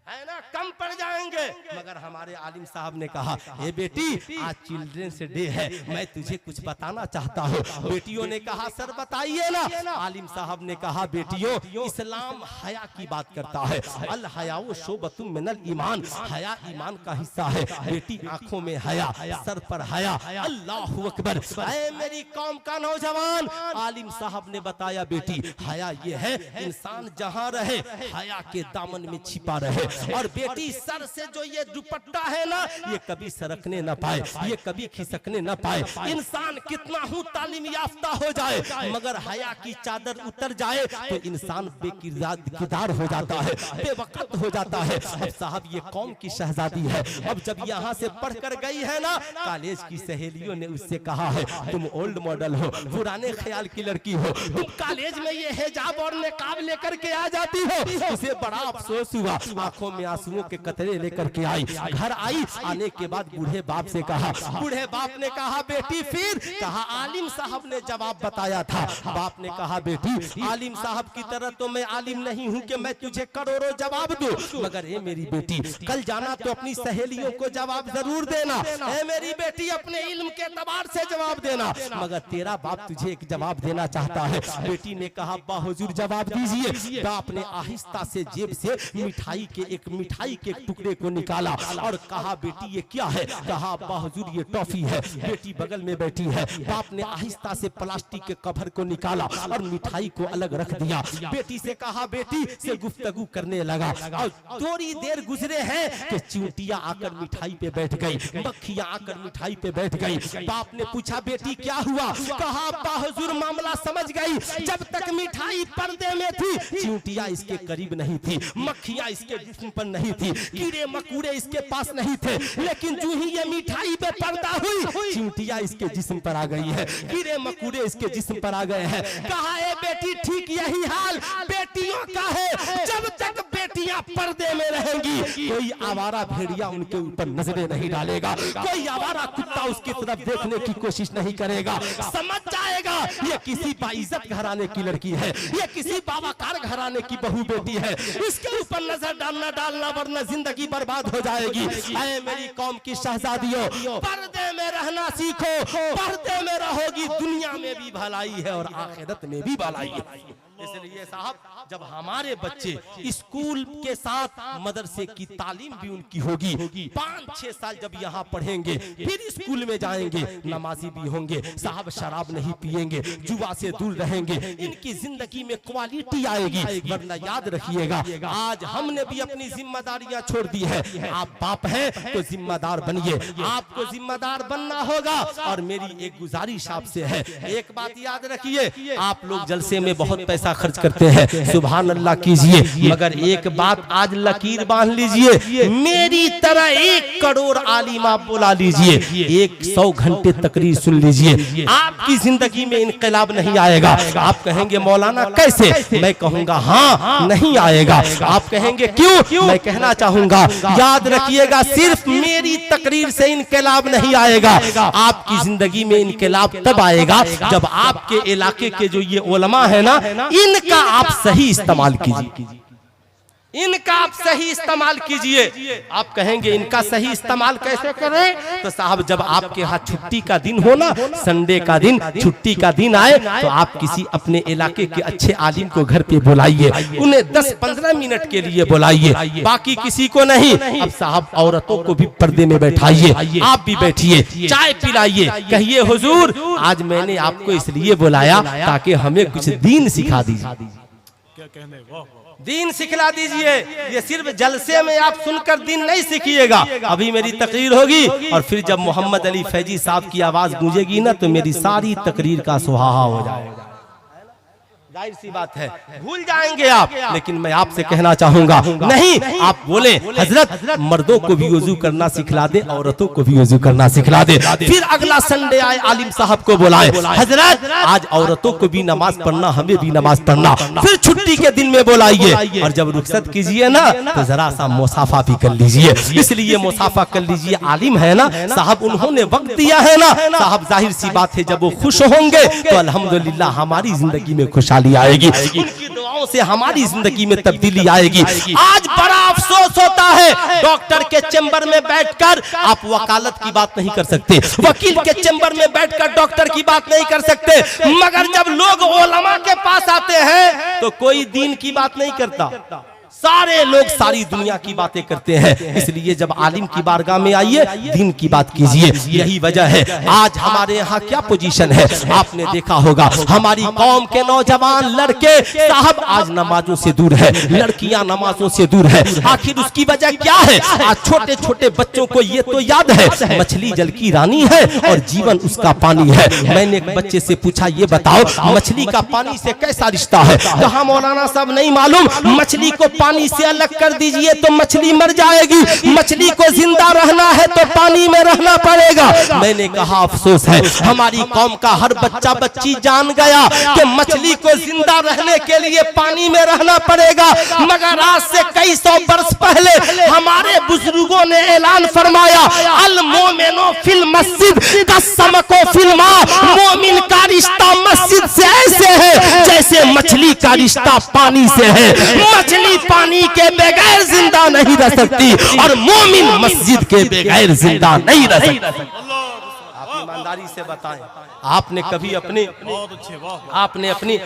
है ना, कम पड़ जाएंगे। मगर हमारे आलिम साहब ने कहा, ए बेटी आज चिल्ड्रंस डे है, मैं तुझे कुछ बताना चाहता हूँ। बेटियों ने कहा सर बताइए ना। आलिम साहब ने कहा बेटियों, इस्लाम हया की बात करता है, अल हयाउ शोबतुम मिनल ईमान, हया ईमान का हिस्सा है। बेटी आंखों में हया, सर पर हया। अल्लाह अकबर। ऐ मेरी कौम का नौजवान, आलिम साहब ने बताया बेटी हया ये है इंसान जहाँ रहे हया के दामन में छिपा रहे, और बेटी सर से जो ये दुपट्टा है ना, ये कभी सरकने ना पाए, ये कभी खिसकने ना पाए। इंसान कितना हूँ तालीम याफ्ता हो जाए, मगर हया की चादर उतर जाए तो इंसान बेकिरदार हो जाता है, बेवकत हो जाता है। अब साहब ये कौम की शहजादी है, अब जब यहाँ से पढ़कर गई है ना, कॉलेज की सहेलियों ने उससे कहा है तुम ओल्ड मॉडल हो, पुराने ख्याल की लड़की हो, तुम कॉलेज में ये हिजाब और निकाब लेकर के आ जाती हो। उसे बड़ा अफसोस हुआ, आंखों में आंसुओं के कतरे लेकर के आई। घर आई, आने के बाद बूढ़े बाप से कहा, बूढ़े बाप ने कहा बेटी फिर? कहा आलिम साहब ने जवाब बताया था। बाप ने कहा बेटी आलिम साहब की तरह तो मैं आलिम नहीं हूँ कि मैं तुझे करोड़ों जवाब दूं, मगर ये मेरी बेटी कल जाना तो अपनी सहेलियों को जवाब जरूर देना, ए मेरी बेटी अपने इल्म के एतबार से जवाब देना, मगर तेरा बाप तुझे एक जवाब देना चाहता है। बेटी ने कहा बाहुजूर जवाब दीजिए। बाप ने आहिस्ता से जेब से मिठाई के एक मिठाई के टुकड़े को निकाला और कहा बेटी ये क्या है? कहा अब्बा हुजूर ये टॉफी है। बेटी बगल में बैठी है। बाप ने आहिस्ता से प्लास्टिक के कवर को निकाला और मिठाई को अलग रख दिया। बेटी से कहा बेटी से गुफ्तगू करने लगा और थोड़ी देर गुजरे हैं कि चींटियां आकर मिठाई पे बैठ गई, मक्खियां आकर मिठाई पे बैठ गई। बाप ने पूछा बेटी क्या हुआ? कहा अब्बा हुजूर मामला समझ गई। जब तक मिठाई पर्दे में थी चींटियां इसके करीब नहीं थी, मक्खियां इसके जिस्म पर नहीं थी, कीड़े मकोड़े इसके पास नहीं थे, लेकिन जो ही ये मिठाई पे पर्दा हुई चींटियां इसके जिस्म पर आ गई है, कीड़े मकोड़े इसके जिस्म पर आ गए हैं। कहा ए बेटी ठीक यही हाल बेटियों का है। जब तक बेटियां पर्दे में रहेंगी कोई आवारा भेड़िया उनके ऊपर नजरें नहीं डालेगा, कोई आवारा कुत्ता उसकी तरफ देखने की कोशिश नहीं करेगा। समझ जाएगा ये किसी बाइज्जत घराने की लड़की है, ये किसी बाबाकार घराने की बहू बेटी है, इसके ऊपर नजर डालना वरना जिंदगी बर्बाद हो जाएगी। ऐ मेरी कौम की शहजादियों, पर्दे में रहना सीखो, पर्दे में रहोगी दुनिया में भी भलाई है और आखिरत में भी भलाई है। इसलिए साहब जब हमारे बच्चे स्कूल के साथ मदरसे की तालीम भी उनकी होगी, 5-6 साल जब यहाँ पढ़ेंगे फिर स्कूल में जाएंगे, नमाजी भी होंगे साहब, शराब नहीं पिएंगे, जुआ से दूर रहेंगे, इनकी जिंदगी में क्वालिटी आएगी। वरना याद रखिएगा आज हमने भी अपनी जिम्मेदारियां छोड़ दी है। आप बाप हैं तो जिम्मेदार बनिए, आपको जिम्मेदार बनना होगा। और मेरी एक गुजारिश आपसे है, एक बात याद रखिए, आप लोग जलसे में बहुत पैसा खर्च करते हैं, सुभान अल्लाह कीजिए, मगर एक बात आज लकीर बांध लीजिए, मेरी तरह 1 करोड़ आलिम आप बुला लीजिए, 100 घंटे तकरीर सुन लीजिए, आपकी जिंदगी में इनकलाब नहीं आएगा। आप कहेंगे मौलाना कैसे? मैं कहूंगा हाँ नहीं आएगा। आप कहेंगे क्यों? मैं कहना चाहूंगा याद रखिएगा सिर्फ मेरी तकरीर से इनकलाब नहीं आएगा, आपकी जिंदगी में इनकलाब तब आएगा जब आपके इलाके के जो ये उलमा है ना, इनका आप सही इस्तेमाल कीजिए, इनका आप सही इस्तेमाल कीजिए। आप कहेंगे इनका सही इस्तेमाल कैसे करें? तो साहब जब आपके यहाँ छुट्टी का दिन हो ना, संडे का दिन छुट्टी का दिन आए तो आप किसी अपने इलाके के अच्छे आलिम को घर पे बुलाइए, उन्हें 10-15 मिनट के लिए बुलाइए, बाकी किसी को नहीं। अब साहब औरतों को भी पर्दे में बैठाइए, आप भी बैठिए, चाय पिलाइए, कहिए हुजूर आज मैंने आपको इसलिए बुलाया ताकि हमें कुछ दीन सिखा दीजिए, क्या कहने, वाह वाह। दीन सिखला दीजिए। ये सिर्फ जलसे में आप सुनकर दीन नहीं सीखिएगा। अभी मेरी तकरीर होगी और फिर जब मोहम्मद अली फैजी साहब की आवाज गूंजेगी ना तो मेरी सारी तकरीर का सुहाहा हो जाएगा। जाहिर सी बात है भूल जाएंगे आप, लेकिन मैं आपसे कहना चाहूंगा नहीं, आप बोले हजरत मर्दों को भी वजू करना सिखला दे, औरतों को भी वजू करना सिखला दे। फिर अगला संडे आए आलिम साहब को बुलाए, हजरत आज औरतों को भी नमाज पढ़ना, हमें भी नमाज पढ़ना। फिर छुट्टी के दिन में बुलाइए और जब रुखसत कीजिए ना तो जरा सा मुसाफा भी कर लीजिए, इसलिए मुसाफा कर लीजिए। आलिम है ना साहब, उन्होंने वक्त दिया है ना साहब, जाहिर सी बात है जब वो खुश होंगे तो अल्हम्दुलिल्लाह हमारी जिंदगी में खुशहाली आएगी, उनकी दुआओं से हमारी जिंदगी में तब्दीली आएगी। आज बड़ा अफसोस होता है डॉक्टर के चैम्बर में बैठकर आप वकालत की बात नहीं कर सकते, वकील के चैम्बर में बैठकर डॉक्टर की बात नहीं कर सकते, मगर जब लोग उलमा के पास आते हैं तो कोई दीन की बात नहीं करता, सारे लोग सारी दुनिया की बातें करते हैं। इसलिए जब आलिम की बारगाह में आइए दीन की बात कीजिए। यही वजह है आज हमारे यहाँ क्या पोजीशन है, आपने देखा होगा हमारी कौम के नौजवान लड़के साहब आज नमाजों से दूर है, लड़कियां नमाजों से दूर है। आखिर उसकी वजह क्या है? आज छोटे छोटे बच्चों को ये तो याद है मछली जल की रानी है और जीवन उसका पानी है। मैंने एक बच्चे से पूछा ये बताओ मछली का पानी से कैसा रिश्ता है? कहा मौलाना साहब नहीं मालूम, मछली को पानी से अलग कर दीजिए तो मछली मर जाएगी, मछली को जिंदा रहना है तो पानी में रहना पड़ेगा। मैंने कहा अफसोस है हमारी कौम का हर बच्चा बच्ची जान गया कि मछली को जिंदा रहने के लिए पानी में रहना पड़ेगा, मगर आज से कई 100 वर्ष पहले हमारे बुजुर्गों ने ऐलान फरमाया अल मोमिनो फिल मस्जिद कसमको फिल मा, मोमिन का रिश्ता मस्जिद से ऐसे है जैसे मछली का रिश्ता पानी से है। मछली पानी के बगैर जिंदा नहीं रह सकती और मोमिन मस्जिद के बगैर जिंदा नहीं रह सकती। ईमानदारी से बताएं, आपने कभी अपने बहुत अच्छे, वाह। आपने अपनी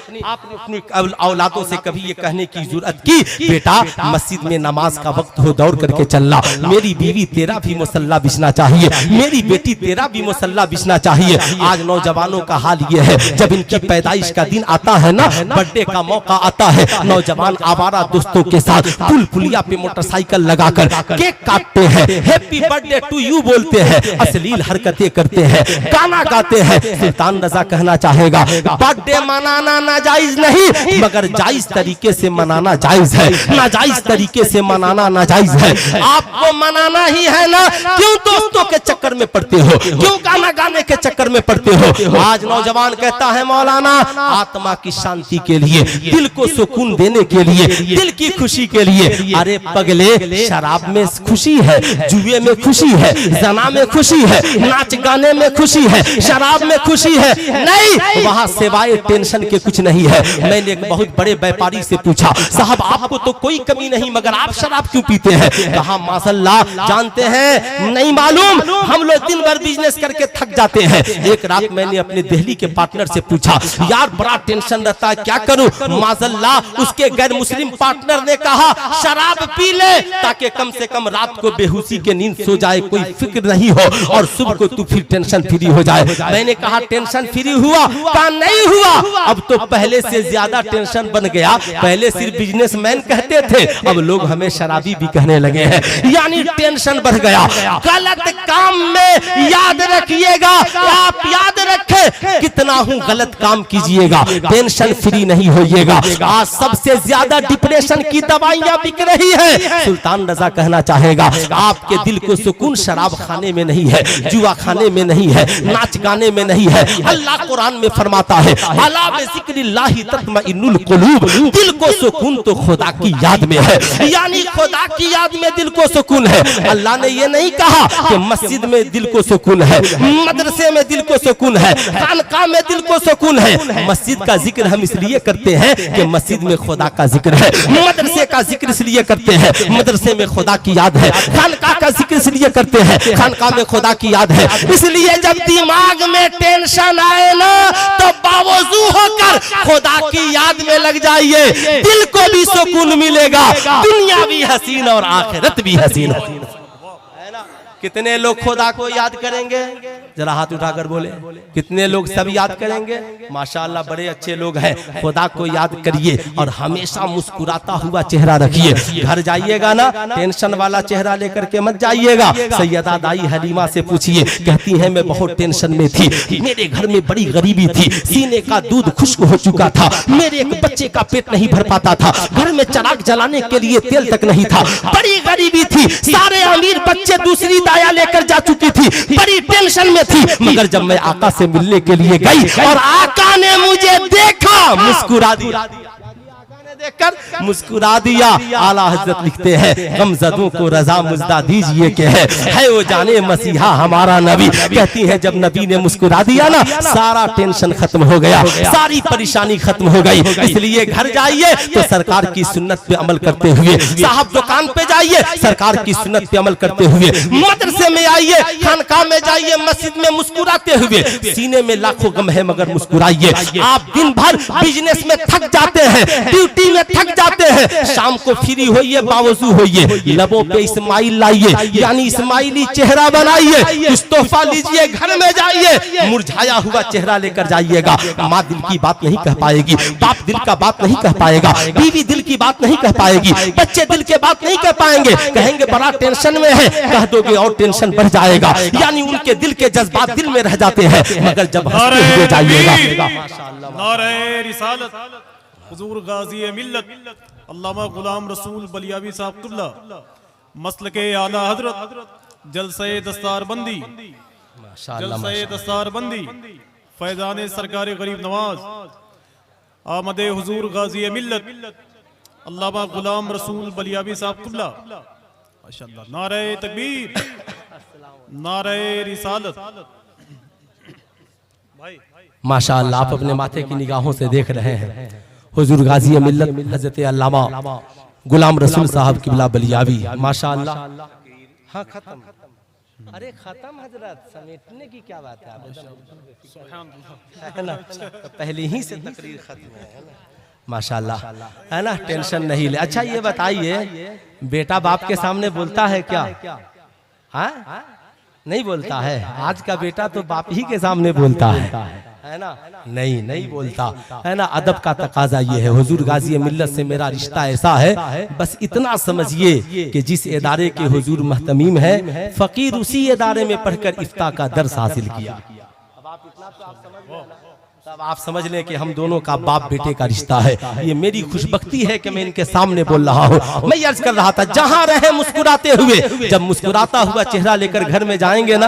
औलादों से कभी ये कहने की जरूरत की बेटा मस्जिद में नमाज का वक्त हो दौड़ करके चलना, मेरी बीवी तेरा भी मुसल्ला बिछना चाहिए, मेरी बेटी तेरा भी मुसल्ला बिछना चाहिए। आज नौजवानों का हाल ये है, जब इनकी पैदाइश का दिन आता है ना, बर्थडे का मौका आता है, नौजवान आवारा दोस्तों के साथ पुल पुलिया पे मोटरसाइकिल लगाकर केक काटते हैं, हैप्पी बर्थडे टू यू बोलते हैं, अश्लील हरकतें करते हैं, गाना गाते हैं। सुल्तान रजा कहना चाहेगा बर्थडे मनाना नाजायज नहीं, मगर जायज तरीके से मनाना जायज है, नाजायज तरीके से मनाना नाजायज है। आपको मनाना ही है ना, क्यों दोस्तों के चक्कर में पड़ते हो, क्यों गाना गाने के चक्कर में पड़ते हो। आज नौजवान कहता है मौलाना आत्मा की शांति के लिए, दिल को सुकून देने के लिए, दिल की खुशी के लिए। अरे पगले, शराब में खुशी है, जुए में खुशी है, जना में खुशी है, नाच गाने में खुशी है, शराब में खुशी है, नहीं, वहाँ सिवाय टेंशन के कुछ नहीं है। मैंने एक बहुत बड़े व्यापारी से पूछा, साहब आपको तो कोई कमी नहीं, मगर आप शराब क्यों पीते हैं? कहा माशाल्लाह, जानते हैं नहीं मालूम, हम लोग दिन भर बिजनेस करके थक जाते हैं। एक रात मैंने अपने दिल्ली के पार्टनर से पूछा, यार बड़ा टेंशन रहता है, क्या करूं? माशाल्लाह उसके गैर मुस्लिम पार्टनर ने कहा शराब पी ले, ताकि कम से कम रात को बेहोशी के नींद सो जाए, कोई फिक्र नहीं हो, और सुबह को तू फिर टेंशन फ्री हो जाए। मैंने कहा टेंशन फ्री हुआ? कहा नहीं हुआ, अब तो पहले से ज्यादा टेंशन बन गया। पहले सिर्फ बिजनेसमैन कहते थे, अब लोग हमें शराबी भी कहने लगे हैं, यानी टेंशन बढ़ गया। गलत काम में याद रखिएगा, आप याद रखें कितना हूं गलत काम कीजिएगा, टेंशन फ्री नहीं होइएगा। आज सबसे ज्यादा डिप्रेशन की दवाइयां बिक रही है। सुल्तान रजा कहना चाहेगा आपके दिल को सुकून शराब खाने में नहीं है, जुआ खाने में नहीं है, नाच गाने में नहीं है। अल्लाह कुरान में फरमाता है अला बिज़िक्रिल्लाहि तत्मइन्नुल कुलूब, दिल को सुकून तो खुदा की याद में है, यानी खुदा की याद में दिल को सुकून है। अल्लाह ने ये नहीं कहा कि मस्जिद में दिल को सुकून है, मदरसे में दिल को सुकून है, खानकाह में दिल को सुकून है। मस्जिद का जिक्र हम इसलिए करते हैं कि मस्जिद में खुदा का जिक्र है, मदरसे का जिक्र इसलिए करते हैं मदरसे में खुदा की याद है, खानकाह का जिक्र इसलिए करते हैं खानकाह में खुदा की याद है। इसलिए जब दिमाग में टेंशन आए ना, तो बावजू होकर खुदा की याद में लग जाइए, दिल को भी सुकून मिलेगा, दुनिया भी हसीन और आखिरत भी हसीन है ना। कितने लोग खुदा को याद करेंगे? जरा हाथ उठाकर बोले, कितने लोग? सब याद करेंगे। माशाअल्लाह बड़े अच्छे लोग हैं। खुदा को याद करिए और हमेशा मुस्कुराता हुआ चेहरा रखिए। घर जाइएगा ना, टेंशन वाला चेहरा लेकर के मत जाइएगा। सैयदा दाई हलीमा से पूछिए, कहती है मैं बहुत टेंशन में थी, मेरे घर में बड़ी गरीबी थी, सीने का दूध खुश्क हो चुका था, मेरे एक बच्चे का पेट नहीं भर पाता था, घर में चिराग जलाने के लिए तेल तक नहीं था, बड़ी गरीबी थी, सारे अमीर बच्चे दूसरी दाया लेकर जा चुकी थी, बड़ी टेंशन में थी। मगर जब मैं आका से मिलने के लिए गई और आका ने मुझे देखा, मुस्कुरा दिया, देखकर मुस्कुरा दिया। आला हजरत लिखते हैं गमज़दों को रजा मुजदा दीजिए के है वो जाने मसीहा हमारा नबी। कहती है जब नबी ने मुस्कुरा दिया ना, सारा टेंशन खत्म हो गया, सारी परेशानी खत्म हो गई। इसलिए घर जाइए तो सरकार की सुन्नत पे अमल करते हुए, साहब दुकान पे जाइए सरकार की सुन्नत पे अमल करते हुए, मदरसे में आइए, खानकाह में जाइए, मस्जिद में मुस्कुराते हुए। सीने में लाखों गम है मगर मुस्कुराइए। आप दिन भर बिजनेस में थक जाते हैं, ड्यूटी में थक जाते हैं, शाम को फ्री होइए, बावजू होइए, लबों पे इस्माइल लाइए, यानी इस्माइली चेहरा बनाइए, कुछ तोहफा लीजिए, घर में जाइए, मुरझाया हुआ चेहरा लेकर जाइएगा। माँ दिल की बात नहीं कह पाएगी, बाप दिल का बात नहीं कह पाएगा, बीवी दिल की बात नहीं कह पाएगी, बच्चे दिल के बात नहीं कह पाएंगे, कहेंगे बड़ा टेंशन में है, कह दोगे और टेंशन बढ़ जाएगा, यानी उनके दिल के जज्बात दिल में रह जाते हैं। मगर जब हंसते हुए जाइएगा, माशाअल्लाह, नारे रिसालत हुजूर गाजी मिल्लत अल्लामा गुलाम रसूल बलियावी साहब क़िबला मसलके आला हजरत जलसे दस्तारबंदी, जलसे दस्तारबंदी फैजान सरकार गरीब नवाज आमदे हुजूर गाजी मिल्लत अल्लामा गुलाम रसूल बलियावी साहब क़िबला माशाअल्लाह। नारे तकबीर, नारे रिसालत। माशाअल्लाह आप अपने माथे की निगाहों से देख रहे हैं हुजूर गाजी मिल्लत हजरत अल्लामा गुलाम रसूल साहब क़िबला बलियावी, माशाअल्लाह। हाँ खत्म, अरे खत्म हजरत, समेटने की क्या बात है, आप सुभान अल्लाह। है ना, तो पहले ही से तकरीर खत्म है ना, माशाल्लाह, है ना, टेंशन नहीं ले। अच्छा ये बताइए, बेटा बाप के सामने बोलता है क्या? हाँ नहीं बोलता है। आज का बेटा तो बाप ही के सामने बोलता है ना, नहीं नहीं बोलता है ना। अदब का तकाजा ये है, हुजूर गाजी मिल्लत से मेरा रिश्ता ऐसा है, बस इतना समझिए कि जिस इदारे के हुजूर महतमीम है, फकीर उसी इदारे में पढ़कर इफ्ता का दर्स हासिल किया। अब आप इतना तो आप समझ रहे हैं ना, तब आप समझ लें कि हम दोनों का बाप बेटे का रिश्ता है। ये मेरी खुशबख्ती है कि मैं इनके सामने बोल रहा हूँ। मैं अर्ज कर रहा था, जहाँ रहे मुस्कुराते हुए, जब मुस्कुराता हुआ चेहरा लेकर घर में जाएंगे ना,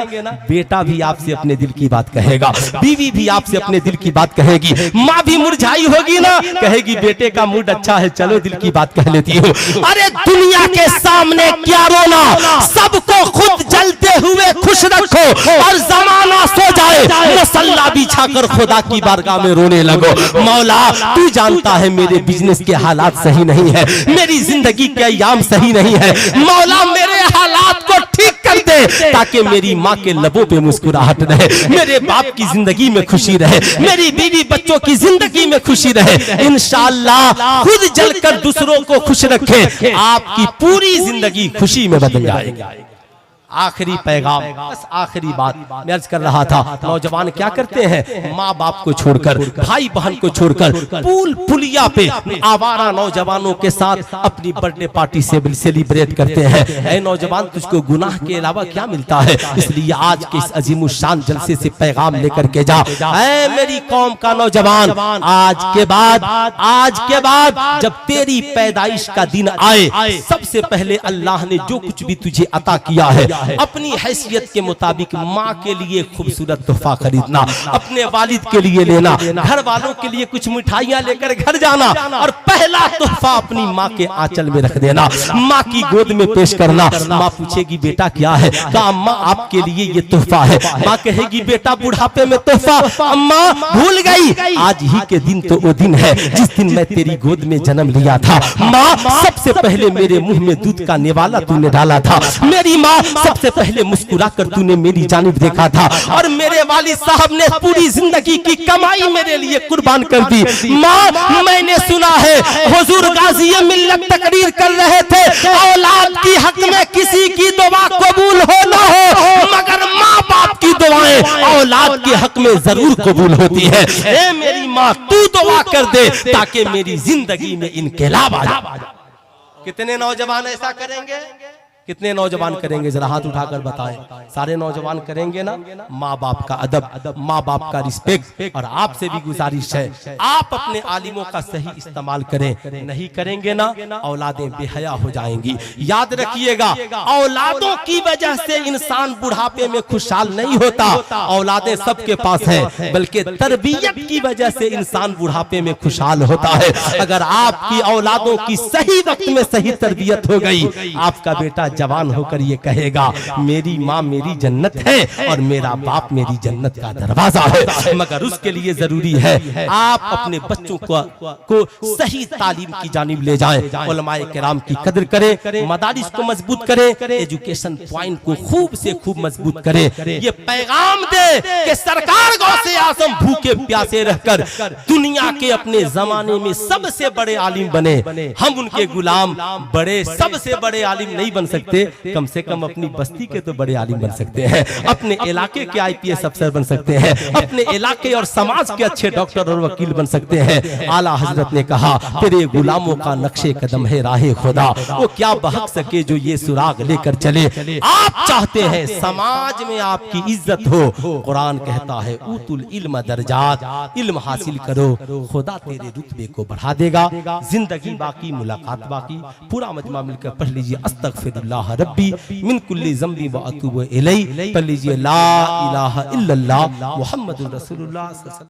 बेटा भी आपसे अपने दिल की बात कहेगा, बीवी भी आपसे अपने दिल की बात कहेगी, माँ भी मुरझाई होगी ना, कहेगी बेटे का मूड अच्छा है, चलो दिल की बात कह लेती हूँ। अरे दुनिया के सामने क्या रोना, सबको खुद जलते हुए खुश रखो और जमाना सो जाए, मुसल्ला बिछा कर खुदा की बारगाह में रोने लगो। मौला तू जानता है मेरे बिजनेस के हालात सही नहीं है, मेरी जिंदगी के अयाम सही नहीं है, मौला मेरे हालात को ठीक कर दे ताकि मेरी माँ के लबों पे मुस्कुराहट रहे, मेरे बाप की जिंदगी में खुशी रहे, मेरी बीवी बच्चों की जिंदगी में खुशी रहे। इंशाअल्लाह खुद जलकर दूसरों को खुश रखे, आपकी पूरी जिंदगी खुशी में बदल जाएगी। आखिरी पैगाम, बस आखिरी बात मैं अर्ज कर रहा था, नौजवान क्या करते हैं, माँ बाप को छोड़कर, भाई बहन को छोड़कर पुल पुलिया पे आवारा नौजवानों के साथ अपनी बर्थडे पार्टी से सेलिब्रेट करते हैं। ऐ नौजवान, तुझको गुनाह के अलावा क्या मिलता है? इसलिए आज के इस अजीमुशान जलसे से पैगाम लेकर के जा, ऐ मेरी कौम का नौजवान, आज के बाद जब तेरी पैदाइश का दिन आए, सबसे पहले अल्लाह ने जो कुछ भी तुझे अता किया है, अपनी हैसियत के मुताबिक माँ के लिए खूबसूरत तोहफा खरीदना, अपने वालिद के लिए लेना, घर वालों के लिए कुछ मिठाइयाँ लेकर घर जाना और पहला तोहफा अपनी माँ के आंचल में रख देना, माँ की गोद में पेश करना। माँ पूछेगी बेटा क्या है? कहा अम्मा आपके लिए ये तोहफा है। माँ कहेगी बेटा बुढ़ापे में तोहफा, अम्मा भूल गई, आज ही के दिन तो वो दिन है जिस दिन मैं तेरी गोद में जन्म लिया था। माँ सबसे पहले मेरे मुंह में दूध का निवाला तूने डाला था, मेरी माँ सबसे पहले मुस्कुराकर तूने मेरी जानिब देखा था और मेरे वालिद साहब ने पूरी जिंदगी की कमाई मेरे लिए कुर्बान कर दी। माँ मैंने सुना है हुजूर गाजी मिल्लत तकरीर कर रहे थे, औलाद की हक में किसी की दुआ कबूल हो ना हो, मगर माँ बाप की दुआएं औलाद के हक में जरूर कबूल होती है। ए मेरी माँ तू दुआ कर दे ताकि मेरी जिंदगी में इनकलाब आ जाए। कितने नौजवान ऐसा करेंगे? कितने नौजवान करेंगे? जरा हाथ उठाकर बताएं। सारे नौजवान करेंगे ना? माँ बाप का अदब, माँ बाप का रिस्पेक्ट। और आपसे भी गुजारिश है आप अपने आलिमों का सही इस्तेमाल करें, नहीं करेंगे ना औलादें बेहया हो जाएंगी। याद रखिएगा, औलादों की वजह से इंसान बुढ़ापे में खुशहाल नहीं होता। औलादें सबके पास है, बल्कि तरबियत की वजह से इंसान बुढ़ापे में खुशहाल होता है। अगर आपकी औलादों की सही वक्त में सही तरबियत हो गई, आपका बेटा जवान होकर ये कहेगा मेरी माँ मेरी जन्नत है और मेरा बाप मेरी जन्नत का दरवाजा है। मगर उसके लिए जरूरी है आप अपने बच्चों को सही तालीम की जानिब ले जाएं, उलमाए किराम की कदर करें, मदारिस को मजबूत करें, एजुकेशन पॉइंट को खूब से खूब मजबूत करें। ये पैगाम दे कि सरकार गौसे आजम भूखे प्यासे रहकर दुनिया के अपने जमाने में सबसे बड़े आलिम बने, हम उनके गुलाम। बड़े सबसे बड़े आलिम नहीं बन सकते, कम से कम अपनी बस्ती के तो बड़े आलिम बन सकते हैं, अपने इलाके के IPS अफसर बन सकते हैं, अपने इलाके और समाज के अच्छे डॉक्टर और वकील बन सकते हैं। आला हजरत ने कहा तेरे गुलामों का नक्शे कदम है राहे खुदा, वो क्या बहक सके जो ये सुराग लेकर चले। आप चाहते हैं समाज में आपकी इज्जत हो, कुरान कहता है उतुल इल्म दर्जात, इल्म हासिल करो, खुदा तेरे रुतबे को बढ़ा देगा। जिंदगी बाकी मुलाकात बाकी। पूरा मजमा मिलकर पढ़ लीजिए अस्तगफिरुल्लाह रब्बी मिन कुल्ली ज़ंबी व अतूबु इलैहि। पढ़ लीजिए ला इलाहा इल्लल्लाह मुहम्मदुर रसूलुल्लाह।